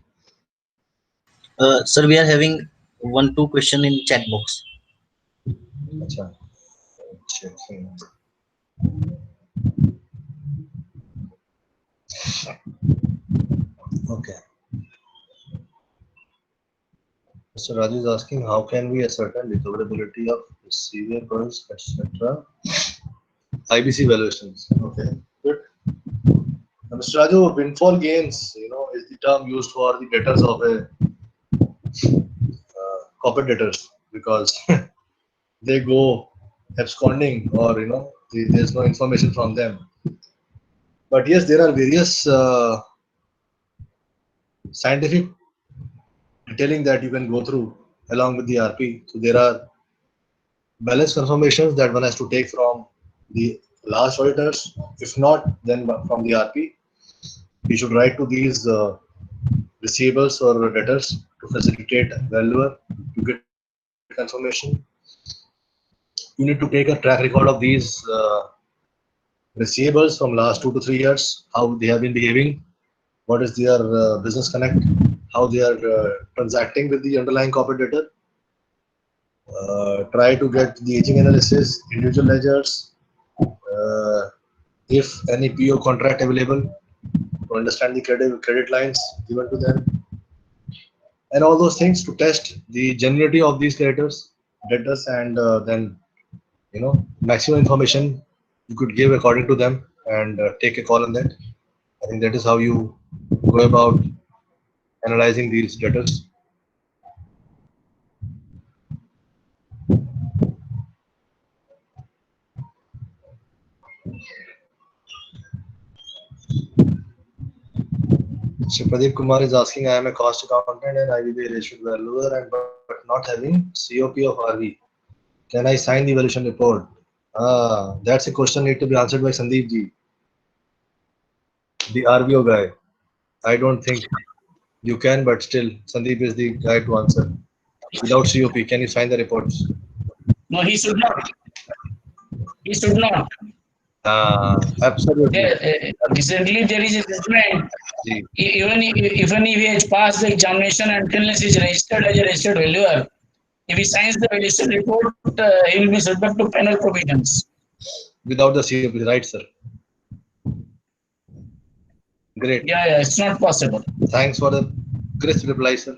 Sir, we are having 1-2 question in chat box. Acha. Checking. Okay. Mr. Raju is asking, how can we ascertain recoverability of receivables, etc. IBC valuations. Okay, good. Now, Mr. Raju, windfall gains, is the term used for the debtors of a corporate debtors because they go absconding or there's no information from them. But yes, there are various scientific detailing that you can go through along with the RP. So there are balance confirmations that one has to take from the last auditors. If not, then from the RP. We should write to these receivables or debtors to facilitate valuer to get confirmation. You need to take a track record of these receivables from last 2 to 3 years, how they have been behaving, what is their business connect, how they are transacting with the underlying corporate debtor. Try to get the aging analysis, individual ledgers, if any PO contract available, to understand the credit lines given to them, and all those things to test the genuinity of these debtors, and then maximum information you could give according to them and take a call on that. I think that is how you go about analyzing these debtors. So Pradeep Kumar is asking, I am a cost accountant and I will be a registered valuer and but not having COP of RV. Can I sign the valuation report? That's a question need to be answered by Sandeep ji, the RVO guy. I don't think you can, but still, Sandeep is the guy to answer. Without COP, can you sign the reports? No, he should not. He should not. Absolutely. Recently, there is a judgment. Ji. Even if he has passed the examination until he is registered as a registered valuer, if he signs the valuation report, he will be subject to penal provisions. Without the COP, right, sir? Great. Yeah, it's not possible. Thanks for the crisp reply, sir.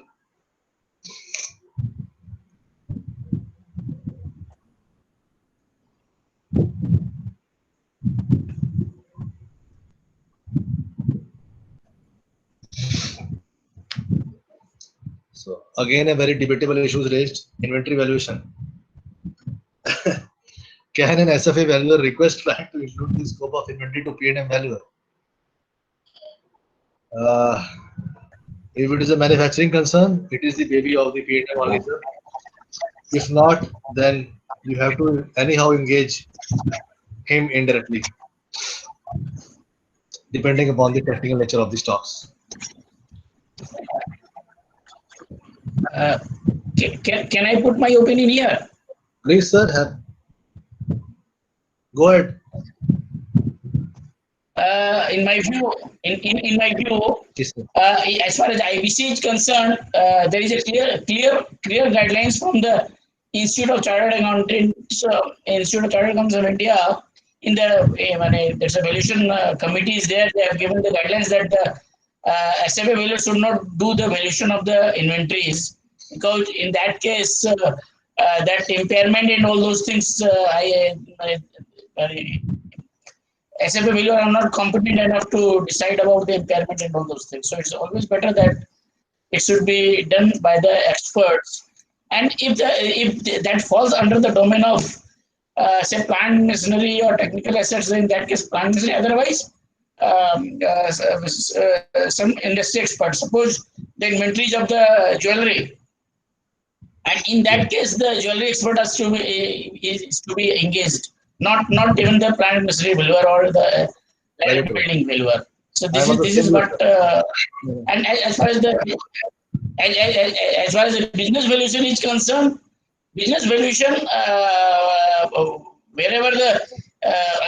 So again, a very debatable issue is raised: inventory valuation. Can an SFA valuer request client to include the scope of inventory to P&M valuer? If it is a manufacturing concern, it is the baby of the P&M only, sir. If not, then you have to anyhow engage him indirectly, depending upon the technical nature of the stocks. Can I put my opinion here? Please, sir. Go ahead. In my view, Yes, sir. as far as IBC is concerned, there is a clear guidelines from the Institute of Chartered Accountants, Institute of Chartered Accountants of India. In the there's a valuation committee is there. They have given the guidelines that the SFA valuer should not do the valuation of the inventories, because in that case, that impairment and all those things, SFA valuer are not competent enough to decide about the impairment and all those things. So it's always better that it should be done by the experts. And if that falls under the domain of say plant machinery or technical assets, in that case plant machinery. Otherwise, some industry experts. Suppose the inventories of the jewelry, and in that case the jewelry expert has to be engaged. Not even the plant machinery valuer or the land building valuer. So this is what and as far as the business valuation is concerned, business valuation wherever the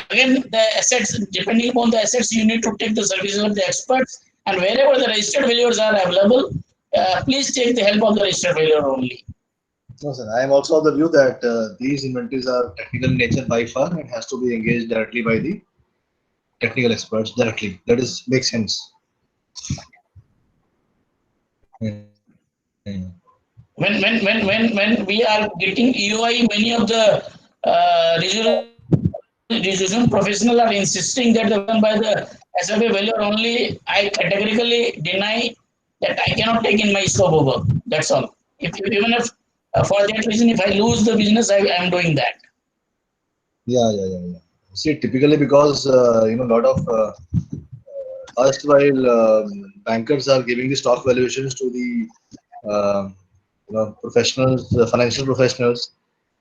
again, the assets, depending upon the assets, you need to take the services of the experts. And wherever the registered valuers are available, please take the help of the registered valuer only. No, sir. I am also of the view that these inventories are technical in nature by far and has to be engaged directly by the technical experts directly. That is makes sense. When we are getting EOI, many of the resolution professionals are insisting that the done by the SFA valuer only. I categorically deny that. I cannot take in my scope of work. That's all. Even if for that reason, if I lose the business, I am doing that. Yeah. See, typically because a lot of erstwhile bankers are giving the stock valuations to the professionals, financial professionals.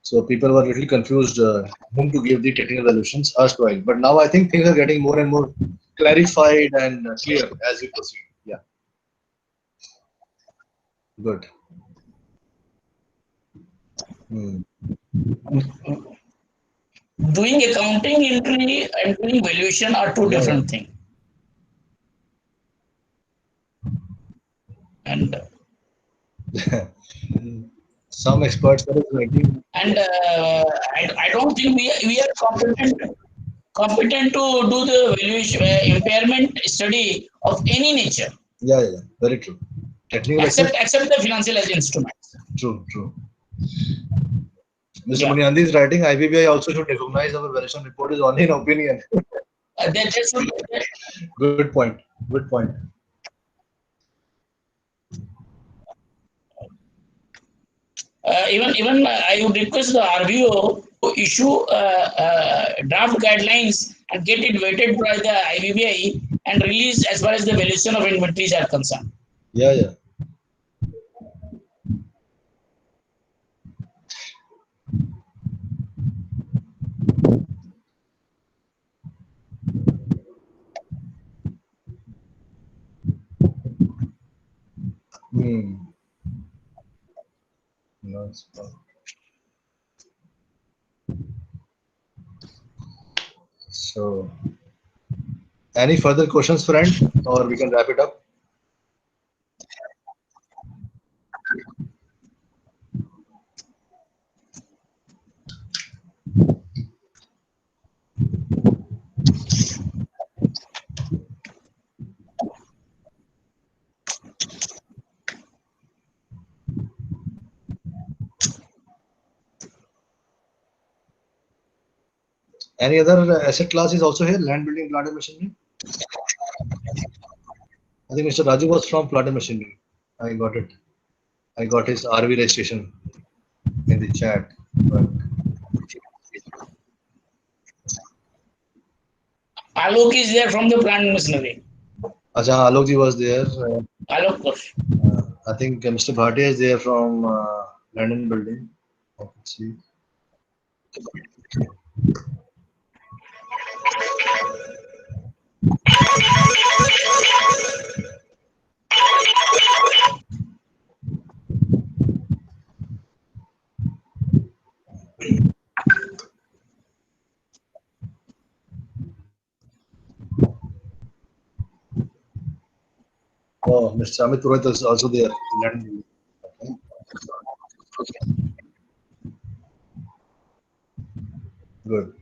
So people were a little confused whom to give the technical valuations erstwhile. But now I think things are getting more and more clarified and clear as we proceed. Yeah. Good. Hmm. Doing accounting entry and doing valuation are two different things. And Some experts are writing. and I don't think we are competent to do the valuation impairment study of any nature. Yeah, very true. Technical except the financial as instruments. True. Mr. Yeah. Munyandi is writing, IBBI also should recognize our valuation report is only an opinion. Good point. Even I would request the RBO to issue draft guidelines and get it weighted by the IBBI and release as far as the valuation of inventories are concerned. Yeah. No, so, any further questions, friend, or we can wrap it up? Any other asset class is also here? Land building, plant and machinery. I think Mr. Raju was from plant and machinery. I got it. I got his RV registration in the chat. But Alok is there from the plant machinery. Acha, Alok ji was there. Alok. I think Mr. Bhatia is there from land and building. Let's see. Oh, Mr. Amit Purohit is also there. Good.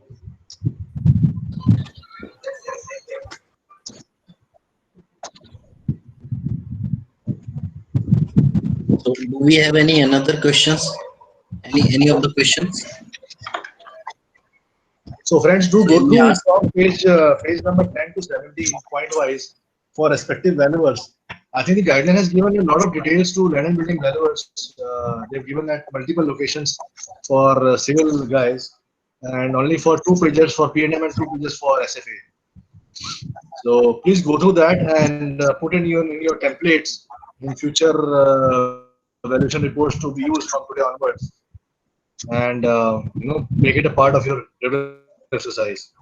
So, do we have any another questions? Any of the questions? So, friends, do go to page number 10 to 17 point wise for respective valuers. I think the guideline has given you a lot of details to land and building valuers. They've given at multiple locations for civil guys and only for 2 pages for P&M and 2 pages for SFA. So please go through that and put in your templates in future valuation reports to be used from today onwards, and make it a part of your exercise.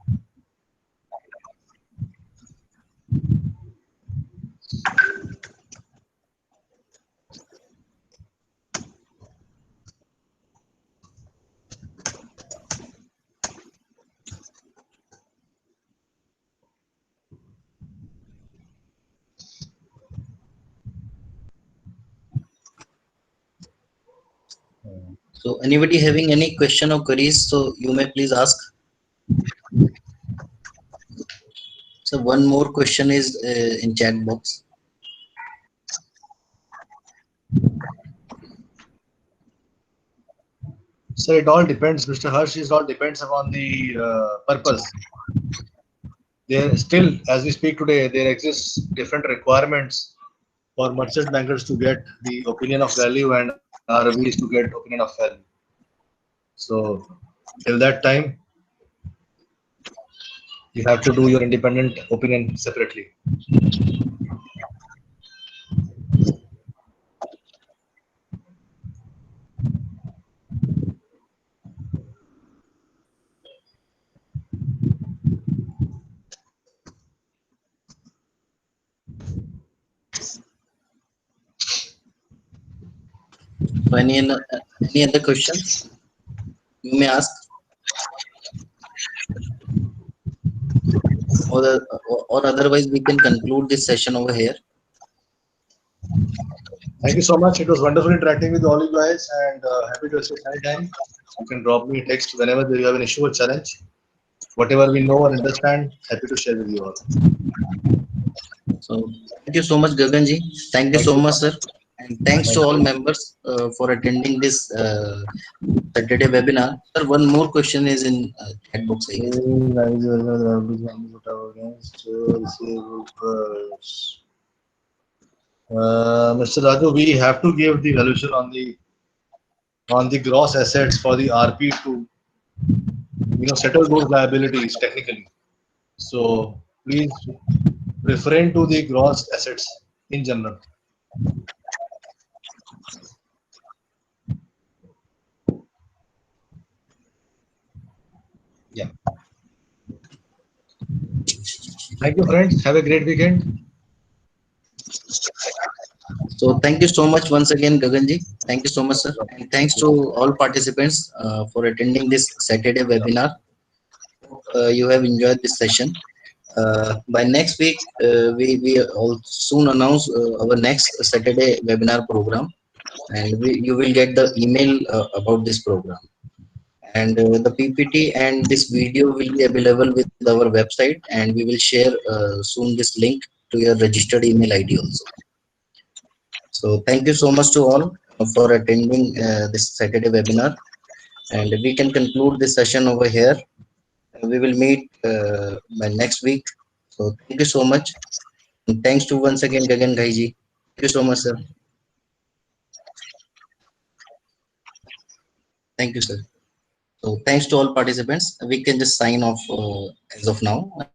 So anybody having any question or queries, so you may please ask. So one more question is in chat box. So it all depends, Mr. Harsh. It all depends upon the purpose. There still, as we speak today, there exists different requirements for merchant bankers to get the opinion of value and RVs to get opinion of value. So till that time, you have to do your independent opinion separately. So any other questions you may ask, or otherwise we can conclude this session over here. Thank you so much. It was wonderful interacting with all you guys, and happy to assist anytime. You can drop me a text whenever you have an issue or challenge. Whatever we know or understand, happy to share with you all. So thank you so much, Gaganji. Thank you so much, sir. And thanks to all members for attending this Saturday webinar. Sir, one more question is in chat box. Mr. Raju, we have to give the valuation on the gross assets for the RP to settle those liabilities technically. So please refrain to the gross assets in general. Yeah. Thank you, friends. Have a great weekend. So thank you so much once again, Gaganji. Thank you so much, sir. And thanks to all participants for attending this Saturday webinar. You have enjoyed this session. By next week, we will soon announce our next Saturday webinar program, and you will get the email about this program. And the PPT and this video will be available with our website, and we will share soon this link to your registered email ID also. So thank you so much to all for attending this Saturday webinar, and we can conclude this session over here. We will meet by next week. So thank you so much. And thanks to once again Gagan Ghaiji. Thank you so much, sir. Thank you, sir. So thanks to all participants. We can just sign off as of now.